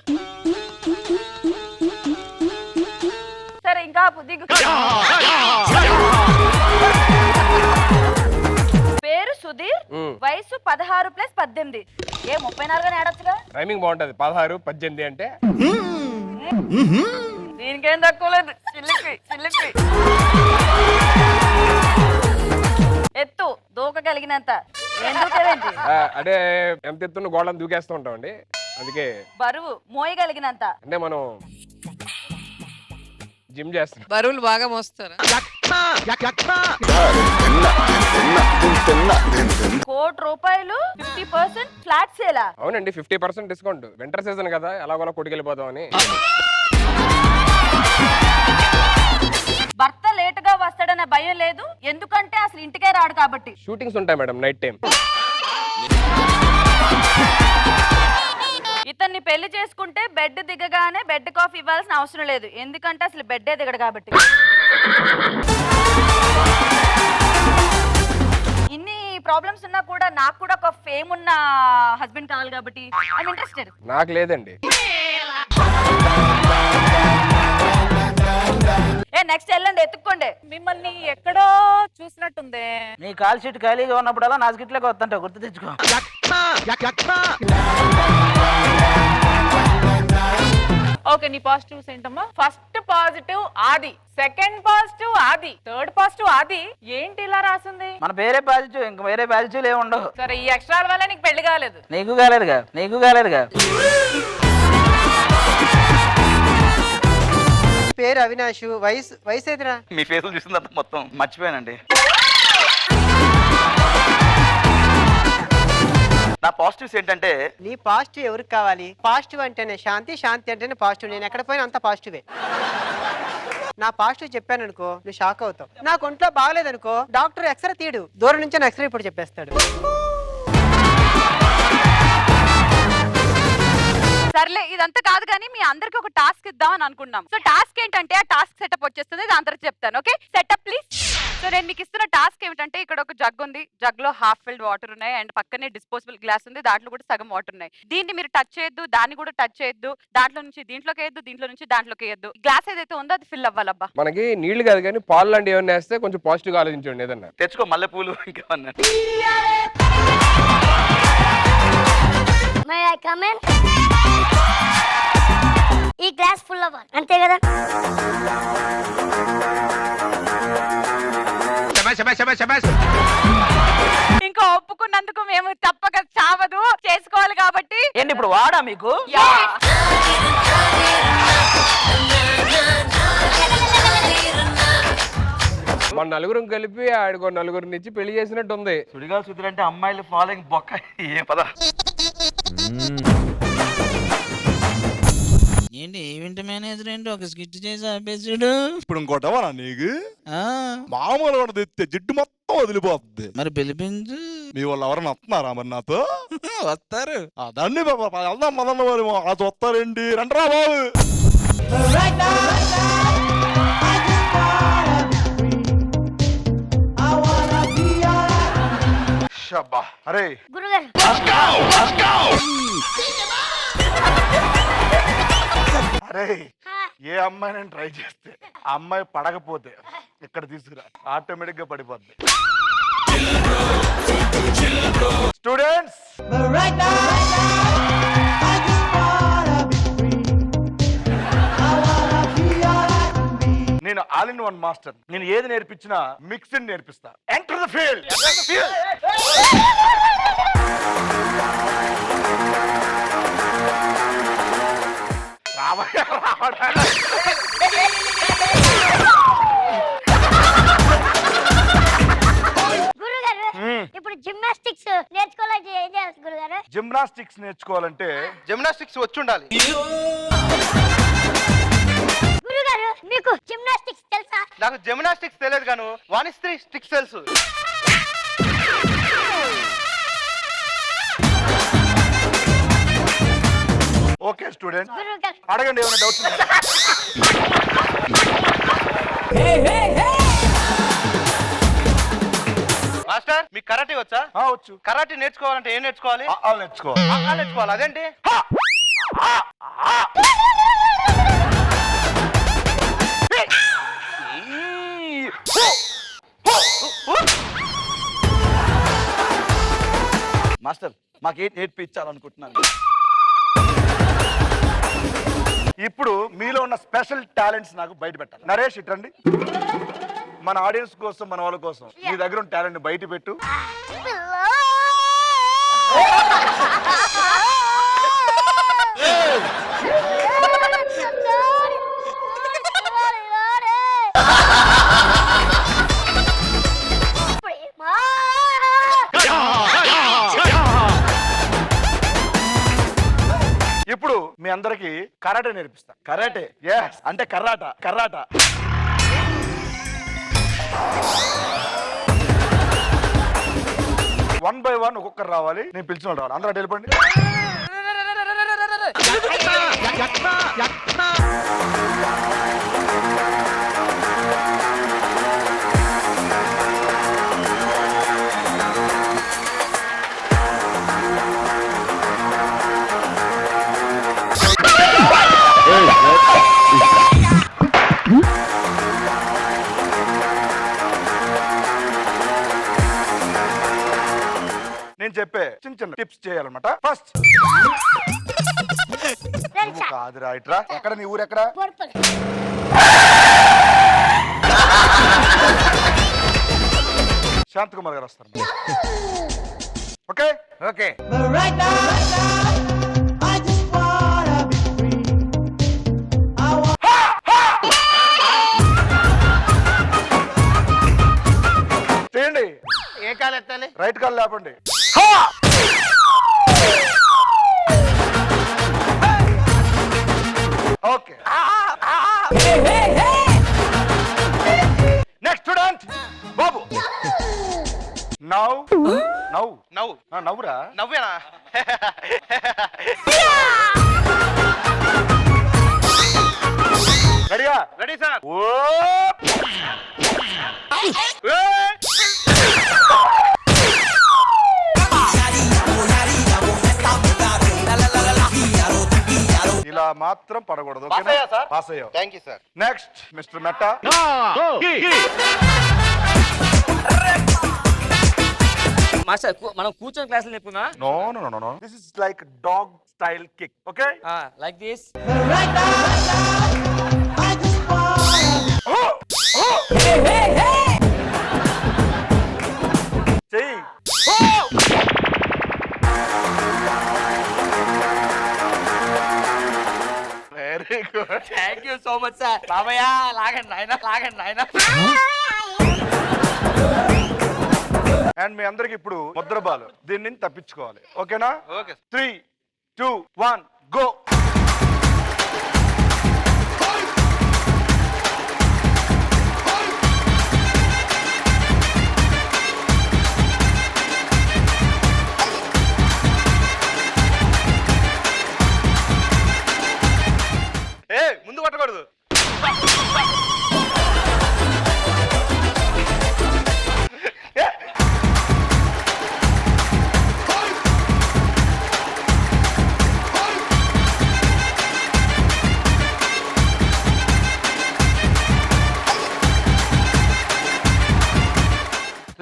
సరే ఇంకా దిగు. పేరు సుధీర్, వయసు 16+18. ఏ 34 ఆడొచ్చుగా? టైమింగ్ బాగుంటది. 16, 18 అంటే దీనికేం తక్కువ లేదు. చిల్లిపి చిల్లిపి. ఎత్తు దూకగలిగినంత. ఎందుకేంటి? అంటే ఎంత ఎత్తున్న గోడలను దూకేస్తూ ఉంటామండి, అందుకే. బరువు మోయగలిగినంత. అంటే మనం జిమ్ చేస్తాం. బరువులు బాగా మోస్తారా? ₹1,00,00,000 50% ఫ్లాట్ సేలా? అవునండి, 50% డిస్కౌంట్. వింటర్ సీజన్ కదా, ఎలాగోలా కొట్టుకెళ్ళిపోతామని. భర్త లేటుగా వస్తాడన్న భయం లేదు, ఎందుకంటే అసలు ఇంటికే రాడు కాబట్టి. షూటింగ్స్ ఉంటాయి మేడం నైట్ టైం. ఇతన్ని పెళ్లి చేసుకుంటే బెడ్ దిగగానే బెడ్ కాఫీ ఇవ్వాల్సిన అవసరం లేదు, ఎందుకంటే అసలు బెడ్డే దిగడు కాబట్టి. ఇన్ని ప్రాబ్లమ్స్ ఉన్నా కూడా నాకు కూడా ఒక ఫేమ్ ఉన్న హస్బెండ్ కావాలి కాబట్టి ఐఎమ్ ఇంట్రెస్టెడ్. నాకు లేదండి. నెక్స్ట్ వెళ్ళండి, ఎత్తుక్కోండి. మిమ్మల్ని ఎక్కడో చూసినట్టుందే. నీ కాల్ షీట్ ఖాళీగా ఉన్నప్పుడల్లా నా స్కిట్లోకి వస్తుంటా, గుర్తు తెచ్చుకో. ఓకే, నీ పాజిటివ్స్ ఏంటమ్మా? ఫస్ట్ పాజిటివ్ ఆది, సెకండ్ పాజిటివ్ ఆది, థర్డ్ పాజిటివ్ ఆది. ఏంటి ఇలా రాసింది? మన పేరే పాజిటివ్, ఇంక వేరే పాజిటివ్ ఏమి ఉండవు. సరే, ఈ ఎక్స్ట్రా వల్ల నీకు పెళ్లి కాలేదు. నీకు కాలేదుగా. పేరు అవినాష్, వయసు ఎదురా? మీ ఫేసులు చూసిన తర్వాత మొత్తం మర్చిపోయానండి. నా పాజిటివ్స్ ఏంటంటే, నీ పాజిటివ్ ఎవరికి కావాలి? పాజిటివ్ అంటేనే శాంతి, శాంతి అంటేనే పాజిటివ్. నేను ఎక్కడ పోయినా అంత పాజిటివే. నా పాజిటివ్ చెప్పాను అనుకో, నువ్వు షాక్ అవుతావు. నాకు ఒంట్లో బాగలేదనుకో, డాక్టర్ ఎక్స్రే తీయడు, దూరం నుంచి ఎక్స్రే ఇప్పుడు చెప్పేస్తాడు. సర్లే, ఇదంతా కాదు కానీ మీ అందరికి ఒక టాస్క్ ఇద్దామని అనుకున్నాం. సో టాస్క్ ఏంటంటే, ఆ టాస్క్ సెటప్ వచ్చేస్తుంది, దాని తర్వాత చెప్తాను. Okay, setup please. సో నేను మీకు ఇస్తున్న టాస్క్ ఏమిటంటే, ఇక్కడ ఒక జగ్ ఉంది, జగ్ లో హాఫ్ ఫిల్డ్ వాటర్ ఉన్నాయి, అండ్ పక్కనే డిస్పోజబుల్ గ్లాస్ ఉంది, దాంట్లో కూడా సగం వాటర్ ఉన్నాయి. దీన్ని మీరు టచ్ చేయొద్దు, దాన్ని కూడా టచ్ చేయొద్దు, దాంట్లో నుంచి దీంట్లోకి వేయద్దు, దీంట్లో నుంచి దాంట్లోకి వేయద్దు. గ్లాస్ ఏదైతే ఉందో అది ఫిల్ అవ్వాలబ్బా. మనకి నీళ్లు కాదు కానీ పాలు లాంటి ఏమన్నా వేస్తే కొంచెం పాజిటివ్ గా ఆలోచించండి. ఏదన్నా తెచ్చుకో, మల్లెపూలు ఇంకేమన్నా. May I come in? ఈ గ్లాస్ ఫుల్ అవ్వాలి, అంతే కదా? ఇంకా ఒప్పుకున్నందుకు మేము తప్పక చావదు చేసుకోవాలి కాబట్టి. ఏంటి ఇప్పుడు వాడా మీకు? మన నలుగురం కలిపి ఆడికో నలుగురిని ఇచ్చి పెళ్లి చేసినట్టు ఉంది. సుడిగాలు సుద్దులంటే అమ్మాయిలు ఫాలోయింగ్ బొక్క ఏ పద. ఏంటి ఈవెంట్ మేనేజర్ ఏంటి ఒక స్కిట్ చేసి ఆపేసాడు. ఇప్పుడు ఇంకోటవనా నీకు మామూలు కూడా తెస్తే జిడ్డు మొత్తం వదిలిపోతుంది. మరి పిలిపించు. మీ వాళ్ళు ఎవరైనా వస్తున్నారా మరి నాతో? వస్తారు. దాన్ని వెళ్దాం మదన్న మరి అది వస్తారేంటి? రండ్రా బాబు. అరే అరే ఏ అమ్మాయి నేను ట్రై చేస్తే ఆ అమ్మాయి పడకపోతే ఇక్కడ తీసుకురా, ఆటోమేటిక్ గా పడిపోద్ది. స్టూడెంట్స్ నేను ఆల్ ఇన్ వన్ మాస్టర్. నేను ఏది నేర్పించినా మిక్సింగ్ నేర్పిస్తా. Enter the field. ఇప్పుడు జిమ్నాస్టిక్స్ నేర్చుకోవాలంటే ఏం చేయాలి గురుగారు? జిమ్నాస్టిక్స్ నేర్చుకోవాలంటే జిమ్నాస్టిక్స్ వచ్చి ఉండాలి. గురుగారు మీకు జిమ్నాస్టిక్స్ తెలుసా? నాకు జిమ్నాస్టిక్స్ తెలియదు గాను 1 స్టిక్స్ తెలుసు. ఓకే స్టూడెంట్ అడగండి ఏమైనా డౌట్స్ ఉన్నాయా? మాస్టర్ మీకు కరాటే వచ్చా? వచ్చు. కరాటే నేర్చుకోవాలంటే ఏం నేర్చుకోవాలి? నేర్చుకోవాలి. అదేంటి? మాస్టర్ మాకు నేర్పించాలనుకుంటున్నాను. ఇప్పుడు మీలో ఉన్న స్పెషల్ టాలెంట్స్ నాకు బయట పెట్టాలి. నరేష్ ఇట్రండి. మన ఆడియన్స్ కోసం, మన వాళ్ళ కోసం మీ దగ్గర ఉన్న టాలెంట్ బయట పెట్టు. ఇప్పుడు మీ అందరికి కరాటే నేర్పిస్తా. కరాటే అంటే కర్రాట. 1 by 1 ఒక్కొక్కరు రావాలి. నేను పిలిచిన వాళ్ళు రావాలి. అందరూ వెళ్ళిపోండి. నేను చెప్పే చిన్న టిప్స్ చేయాలన్నమాట. ఫస్ట్ కాదురా ఇట్రా. ఎక్కడ నీ ఊరు ఎక్కడ? శాంత్ కుమార్ గారు వస్తారు. ఓకే ఓకే చేయండి. ఏ కాలు ఎత్తాలి? రైట్ కాల్ లేపండి. ఓకే నెక్స్ట్ స్టూడెంట్ బాబు. నవ్వురా. నవ్వేనా? రెడీగా? Ready sir. ఇలా మాత్రం పడకూడదు. పాస్ అయ్యావు. Thank you sir. Next mister మెట్టా. మాస్టర్ మనం కూర్చొని క్లాసులు చెప్పుకున్నా. No this is like dog style kick. Okay like this. చెయ్యి. Very good. Thank you so much sir. బాబయ్య లాగండి నాయన. అండ్ మీ అందరికి ఇప్పుడు ముద్ర బాల్, దీని నుంచి తప్పించుకోవాలి. ఓకేనా? ఓకే. 3, 2, 1 గో. ముందు కొట్టకూడదు.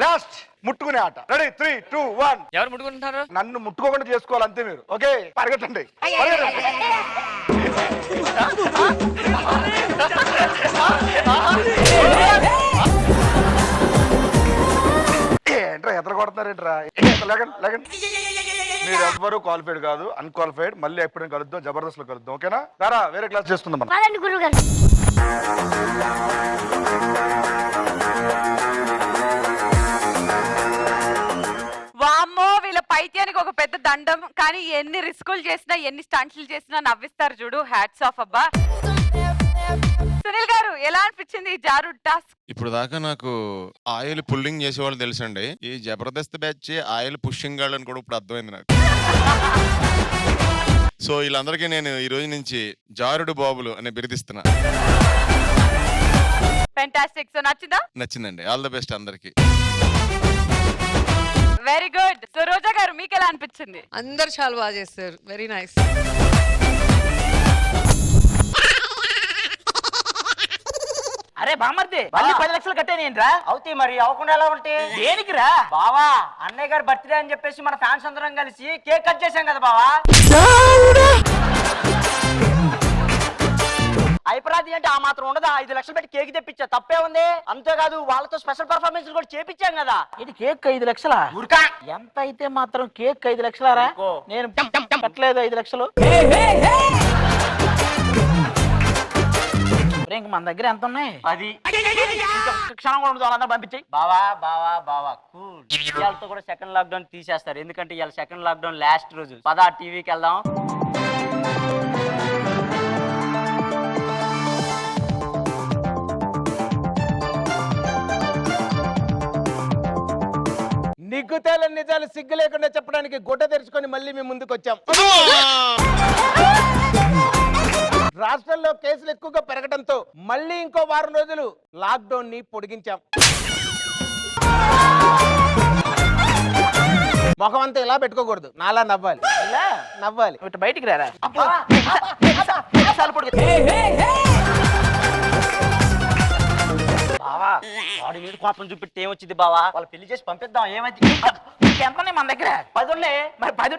లాస్ట్ ముట్టుకునే ఆట. రెడీ? 3, 2, 1. ఎవరు ముట్టుకుంటున్నారు? నన్ను ముట్టుకోకుండా చేసుకోవాలి అంతే మీరు. ఓకే, పరిగెట్టండి. ఏంట్రా ఎదురు కొడుతున్నారేంట్రా? లేకండి. మీరు ఎవ్వరూ క్వాలిఫైడ్ కాదు, అన్క్వాలిఫైడ్. మళ్ళీ ఎప్పుడైనా కలుద్దాం, జబర్దస్త్ లో కలుద్దాం. ఓకేనా? రారా, వేరే క్లాస్ చేసుకుందాం మనం. పదండి గురుగారు. వామ్మో, వీళ్ళ పైత్యానికి ఒక పెద్ద దండం. కానీ ఎన్ని రిస్కులు చేసినా, ఎన్ని స్టంట్లు చేసినా నవ్విస్తారు చూడు. హ్యాట్స్ ఆఫ్ అబ్బా. సునీల్ గారు, ఎలా అనిపించింది ఈ జారు టాస్క్? ఇప్పుడు దాకా నాకు ఆయిల్ పుల్లింగ్ చేసేవాళ్ళు తెలుసండి. ఈ జబర్దస్త్ బ్యాచ్ ఆయిల్ పుషింగ్ గాళ్ళు అని కూడా ఇప్పుడు అర్థమైంది నాకు. సో వీళ్ళందరికీ నేను ఈ రోజు నుంచి జారుడు బాబులు అని బిరుదిస్తున్నా. ఫెంటాస్టిక్. సో నచ్చిందా? నచ్చిందండి. ఆల్ ద బెస్ట్ అందరికి. Very good. సో రోజా గారు, మీకు ఎలా అనిపించింది? అందరు చాలా బాగా చేస్తారు. Very nice. అరే బామర్ది, మళ్ళీ 10 లక్షలు కట్టేనేంట్రా? అవుతాయి మరి, అవ్వకుండా ఎలా ఉంటాయి? దేనికిరా? బావా, అన్నయ్య గారి బర్త్డే అని చెప్పేసి మన ఫ్యాన్స్ అందరం కలిసి కేక్ కట్ చేశాం కదా బావా. అయిపరాది అంటే ఆ మాత్రం ఉండదా? 5 లక్షలు పెట్టి కేక్ తెప్పించా, తప్పే ఉంది. అంతేకాదు వాళ్ళతో స్పెషల్ పర్ఫార్మెన్స్ కూడా చేపించాం కదా. ఇది కేక్ 5 లక్షలా? ఉరకా ఎంత అయితే మాత్రం కేక్ 5 లక్షలారా? నేను కట్టలేదు 5 లక్షలు. ఇంక మన దగ్గర ఎంత ఉన్నాయి? 10. క్షణం కూడా ఉండదు, వాళ్ళందరూ పంపించాయి. బావా కూల్. ఇవాళతో కూడా సెకండ్ లాక్డౌన్ తీసేస్తారు, ఎందుకంటే ఇవాళ సెకండ్ లాక్డౌన్ లాస్ట్ రోజు. పదా టీవీకి వెళ్దాం. నిగ్గుతేల నిజాలు సిగ్గు లేకుండా చెప్పడానికి గుడ్డ తెరుచుకొని మళ్ళీ మీ ముందుకు వచ్చాం. రాష్ట్రంలో కేసులు ఎక్కువగా పెరగడంతో మళ్ళీ ఇంకో వారం రోజులు లాక్డౌన్ ని పొడిగించాం. ముఖం అంతా ఇలా పెట్టుకోకూడదు, నాలా నవ్వాలి. ఇలా నవ్వాలి. ఇటు బయటికి రారా. బావా, వాడి మీద కోపం చూపిస్తే ఏమొచ్చింది బావా? వాళ్ళు పెళ్లి చేసి పంపిద్దాం, ఏమైంది? ఎంత ఉన్నాయి మన దగ్గర? 10 ఉన్నాయి. మరి 10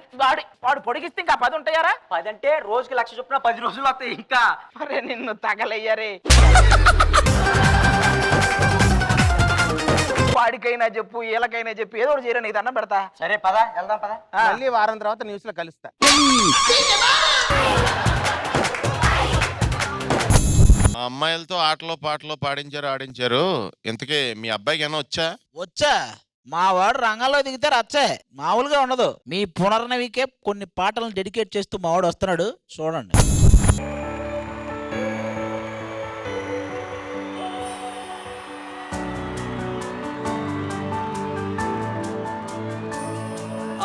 వాడు పొడిగిస్తే ఇంకా 10 ఉంటాయారా? 10 అంటే రోజుకి 1,00,000 చొప్పున 10 రోజులు వస్తాయి. ఇంకా అరే నిన్ను తగలయ్యారే. వాడికైనా చెప్పు, వీళ్ళకైనా చెప్పు, ఏదో ఒకటి చేయరా, నీకు దండం పెడతా. సరే పదా, వెళ్దాం పదా. మళ్ళీ వారం తర్వాత న్యూస్ లో కలుస్తా. అమ్మాయిలతో ఆటలో పాటలో ఆడించారు. ఇంతకీ మీ అబ్బాయికి ఏమైనా వచ్చా? మా వాడు రంగంలో దిగితే రచ్చే, మామూలుగా ఉండదు. మీ పునర్నవికే కొన్ని పాటలను డెడికేట్ చేస్తూ మా వాడు వస్తున్నాడు, చూడండి.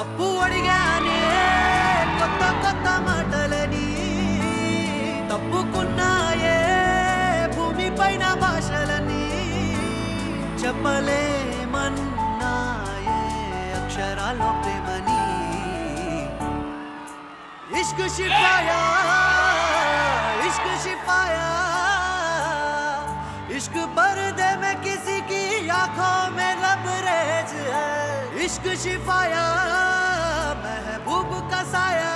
అప్పు అడిగానే కొత్త కొత్త మాటలని, తప్పుకున్నాయే భూమి పైన భాషలని, చెప్పలేమన్నాయే అక్షరాల్లో ప్రేమని. ఇష్క్ షిఫాయా, ఇష్క్ షిఫాయా, इश्क पर्दे में किसी की आंखों में लबरेज है. इश्क शिफाया, महबूब का साया.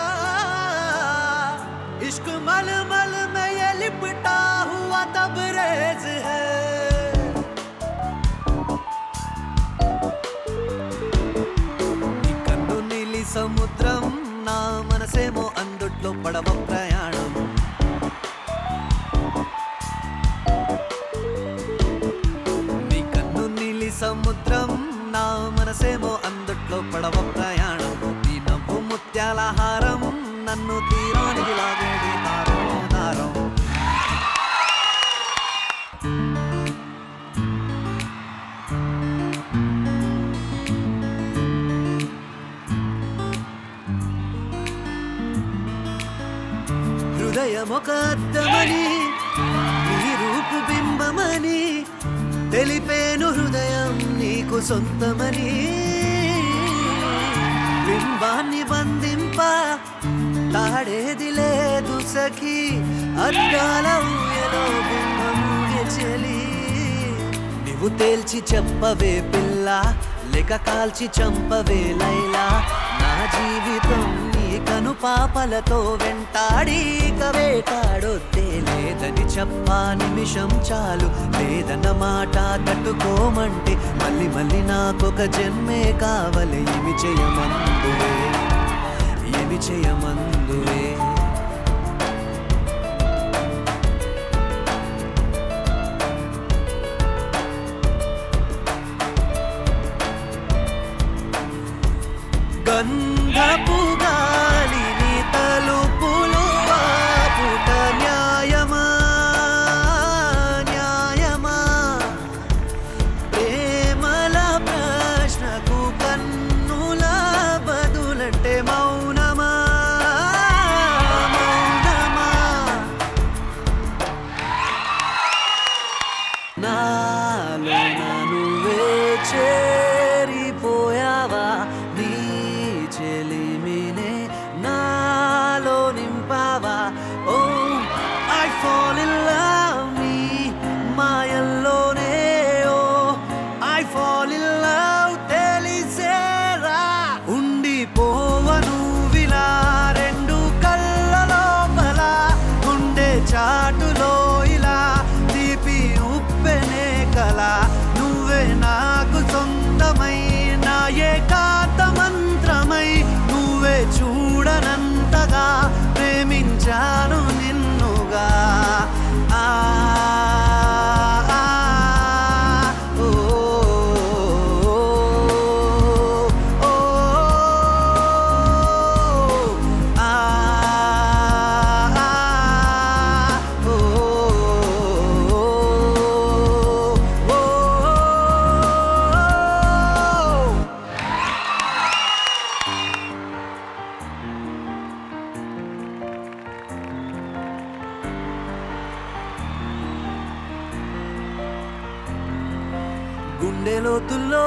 इश्क मलमल में ये लिपटा हुआ तबरेज है. నీ కన్ను నీలి సముద్రం, నా మనసేమో అందుట్లో పడవ ప్రయాణం. సముద్రం నా మనసేమో అందుట్లో పడవ ప్రయాణం నీ నవ్వు ముత్యాల హారం నన్ను తీరానికి లాగేది హారం దారం హృదయమొక అద్దమని నీ రూపు బింబమని తెలిపేను హృదయం నీకు సొంతమని బింబాన్ని బంధింప తాడేది లేదు సఖి అద్దాల ఊయలో బింబము చెలి నువ్వు తేల్చి చెప్పవే పిల్ల లేక కాల్చి చంపవే లైలా నా జీవితం నీ కను పాపలతో వెంటాడి వేటాడొద్దే లేదని చెప్పా నిమిషం చాలు లేదన్న మాట తట్టుకోమంటే మళ్ళీ మళ్ళీ నాకొక జన్మే కావలే ఏమి చేయమందువే ఏమి చేయమందువే గంధపు గాలిని తలుపులు ఆపుట న్యాయమా న్యాయమా ప్రేమల ప్రశ్నకు కన్నుల బదులంటే మౌనమా మౌనమా నాలో నువ్వే చేరిపోయావా నీ చెలిమినే నాలో నింపావా ఓ ఐ ఫాల్ ఇన్ లవ్ నీ మాయల్లోనే ఓ ఐ ఫాల్ ఇన్ లవ్ తెలిసేరా ఉండిపోవను విలా రెండు కళ్ళ లోపల గుండె చాటులో ఇలా తీపి ఉప్పెనే కల నువ్వే నాకు సొంతమై నా ఏకాంత మంత్రమై నువ్వే చూడనంతగా ప్రేమించాను నిన్నుగా ఆ ఓ ఓ ఆ ఓ గుండె లోతుల్లో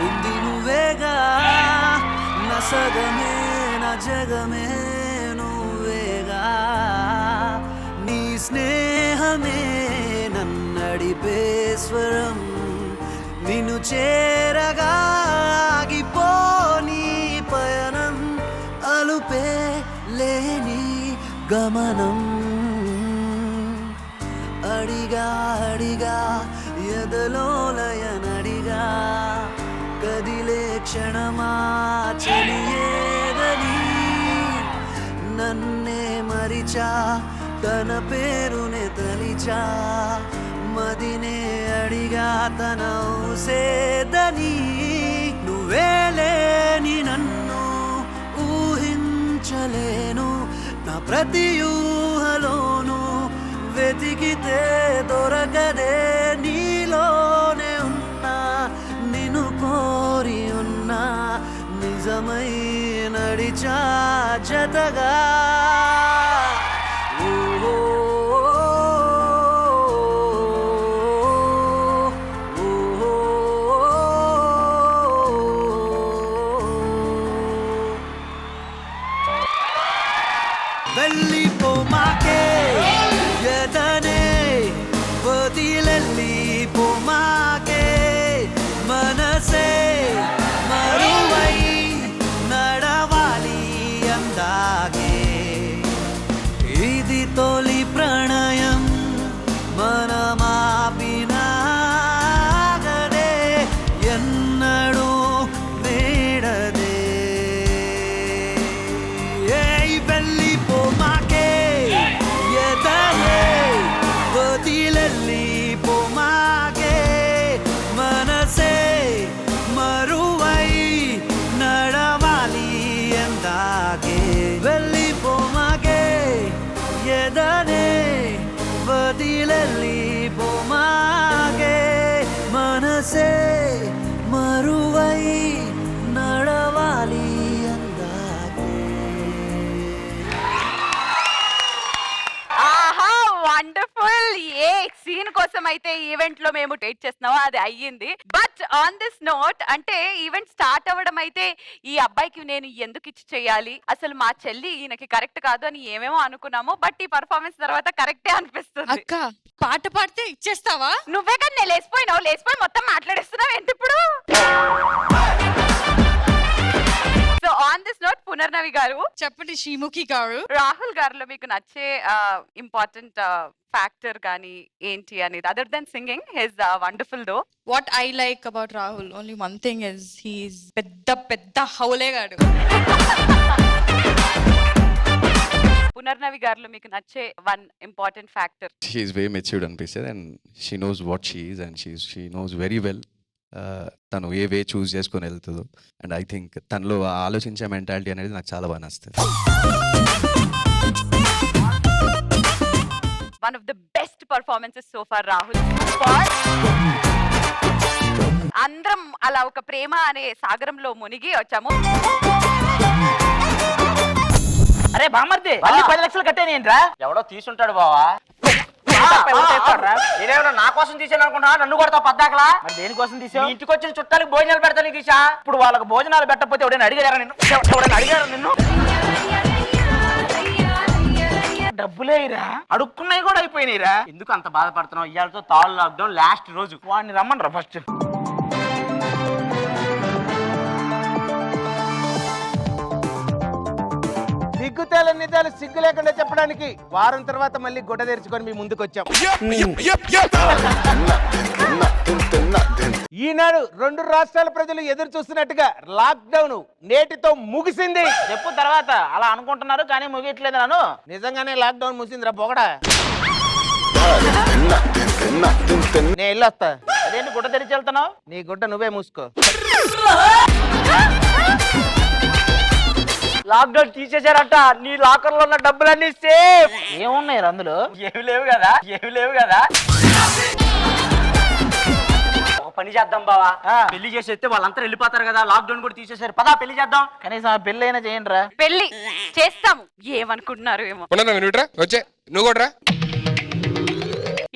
ఉంది నువ్వేగా నా సగమే నా జగమే నువ్వేగా నీ స్నేహమే నన్నడిపే స్వరం నిన్ను చేరగా ఆగిపోని పయనం అలుపే లేని గమనం అడిగా అడిగా ఎదలో లయనడిగా కదిలే క్షణమా చెలియేదని నన్నే మరిచా తన పేరునే తలిచా మదినే అడిగా తన ఊసేదని నువ్వే లేని నన్ను ఊహించలేను నా ప్రతి ఊహలోను వెతికితే దొరకదే నీలోనే ఉన్నా నిన్ను కోరి ఉన్నా నిజమై నడిచా జతగా ఓ వెళ్ళిపోమాకే ఎదనే వదిలెళ్ళిపోమాకే మనసే మరువై నడవాలి అందాగే కోసం అయితే ఈవెంట్ లో మేము డేట్ చేస్తున్నామో అది అయ్యింది. బట్ ఆన్ దిస్ నోట్ అంటే ఈవెంట్ స్టార్ట్ అవ్వడం అయితే ఈ అబ్బాయికి నేను ఎందుకు ఇచ్చి చేయాలి, అసలు మా చెల్లి ఈయనకి కరెక్ట్ కాదు అని ఏమేమో అనుకున్నాము. బట్ ఈ పర్ఫార్మెన్స్ తర్వాత కరెక్టే అనిపిస్తుంది. అక్క పాట పాడితే ఇచ్చేస్తావా? నువ్వే కదా నేను లేచిపోయినావు, లేచిపోయి మొత్తం మాట్లాడిస్తున్నావు ఏంటి ఇప్పుడు? So on this note Punarnavi గారు చెప్పండి. శ్రీముఖి గారు, రాహుల్ గారిలో మీకు నచ్చే ఇంపార్టెంట్ ఫ్యాక్టర్ గానీ ఏంటి అనేది, other than singing his wonderful though. What I like about Rahul only one thing is he's పెద్ద పెద్ద హౌలేగాడు. పునర్నవి గారిలో మీకు నచ్చే one important factor? She is very matured అనిపిస్తుంది and she knows what she is and she knows very well తను ఏ వే చూస్ చేసుకొని వెళ్తుందో. అండ్ ఐ థింక్ తనలో ఆలోచించే మెంటాలిటీ అనేది నాకు చాలా బాగా నచ్చుతుంది. One of the best performances so far Rahul. అందరం అలా ఒక ప్రేమ అనే సాగరంలో మునిగి వచ్చాము. అరే బామర్ది మళ్ళీ 10 లక్షలు కట్టేనేంట్రా? ఎవడో తీసుంటాడు బావా. నేనేమన్నా నా కోసం తీసాను అనుకుంటా, నన్ను కొడతావు పద్దాకలా. మరి దేనికోసం తీసావు? ఇంటికి వచ్చిన చుట్టాలకు భోజనాలు పెడతాను తీసా. ఇప్పుడు వాళ్ళకి భోజనాలు పెట్టకపోతే ఎవడైనా అడిగారా నిన్ను? ఎవడైనా అడిగారా నిన్ను? డబ్బులే ఇరా, అడుక్కున్నాయి కూడా అయిపోయినాయిరా. ఎందుకు అంత బాధపడుతున్నావు? ఇవాళతో తాళ్ళు లాక్డౌన్ లాస్ట్ రోజు. వాడిని రమ్మనరా ఫస్ట్. సిగ్గుతేల నిజాలు సిగ్గు లేకుండా చెప్పడానికి వారం తర్వాత మళ్ళీ గుడ్డ తెరుచుకొని మీ ముందుకు వచ్చాం. ఈనాడు 2 రాష్ట్రాల ప్రజలు ఎదురు చూస్తున్నట్టుగా లాక్డౌన్ నేటితో ముగిసింది. చెప్పు తర్వాత అలా అనుకుంటున్నారు కానీ ముగియట్లేదు. నన్ను నిజంగానే లాక్డౌన్ ముగిసిందిరా పొగడా. నేను వెళ్ళొస్తా. అదేంటి గుడ్డ తెరిచి వెళ్తున్నావు? నీ గుడ్డ నువ్వే మూసుకో. లాక్డౌన్ తీసేశారంట. నీ లాకర్ లో ఉన్న డబ్బులన్నీ సేఫ్. ఏమున్నాయి అందులో? ఏమి లేవు కదా, ఏమి లేవు కదా. ఒక పని చేద్దాం బావా, పెళ్లి చేసేస్తే వాళ్ళంతా వెళ్ళిపోతారు కదా, లాక్డౌన్ కూడా తీసేశారు. పదా పెళ్లి చేద్దాం. కనీసం పెళ్లి అయినా చేయండి రా. పెళ్లి చేస్తాము ఏమనుకుంటున్నారు ఏమో. వచ్చే నువ్వు కూడా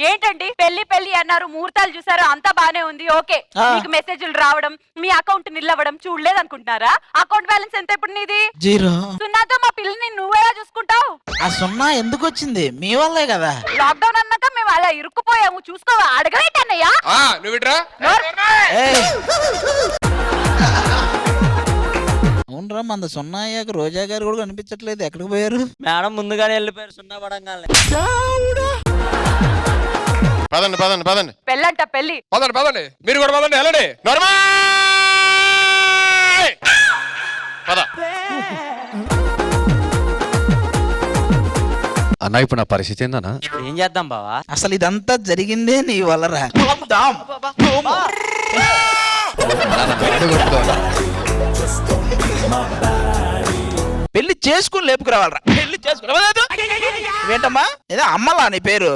ఏంటండి పెళ్లి పెళ్లి అన్నారు, ముహూర్తాలు చూసారు, అంతా బానే ఉంది. ఓకే, మీకు మెసేజ్లు రావడం, మీ అకౌంట్ నిల్లవడం చూడలేదు అనుకుంటున్నారా? అకౌంట్ బ్యాలెన్స్ ఎంత ఇప్పుడు నీది? 0. సున్నాతో మా పిల్లని నువ్వేలా చూసుకుంటావు? ఆ 0 ఎందుకు వచ్చింది? మీ వల్లే కదా. లాక్డౌన్ అన్నాక మేము అలా ఇరుక్కుపోయాము. చూసుకోవా? అడగలేటన్నయ్యా నువ్వు అవునరా, మన 0 అయ్యాక రోజా గారు కూడా కనిపించట్లేదు. ఎక్కడికి పోయారు? మేడం ముందుగానే వెళ్ళిపోయారు. 0 పడంగానే. పదండి పదండి పదండి. పెళ్ళంట పెళ్లి. పదండి మీరు కూడా పదండి. వెళ్ళండి. పద. అన్న ఇప్పుడు నా పరిస్థితి ఏందన్నా? ఏం చేద్దాం బావా? అసలు ఇదంతా జరిగిందే నీ వల్లరా. పెళ్లి చేసుకుని లేపుకురావాలరా. పెళ్లి చేసుకునేటమ్మా ఏదో అమ్మలా నీ పేరు.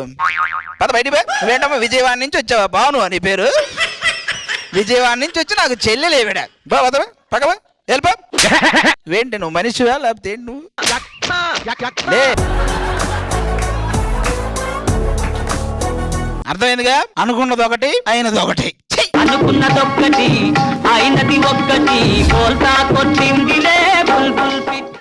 పద బయట నువ్వేంటమ్మా విజయవాడ నుంచి వచ్చావా? బాను అని పేరు. విజయవాడ నుంచి వచ్చి నాకు చెల్లెలు ఏవిడా. బాబా పక్కవా వెళ్ళిపో. ఏంటి నువ్వు మనిషివా లేకపోతే ఏంటి నువ్వు? అర్థమైందిగా? అనుకున్నది ఒకటి అయినది ఒకటి. అనుకున్నదొక్కటి అయినది ఒక్కటి, బోల్తా కొట్టిందిలే.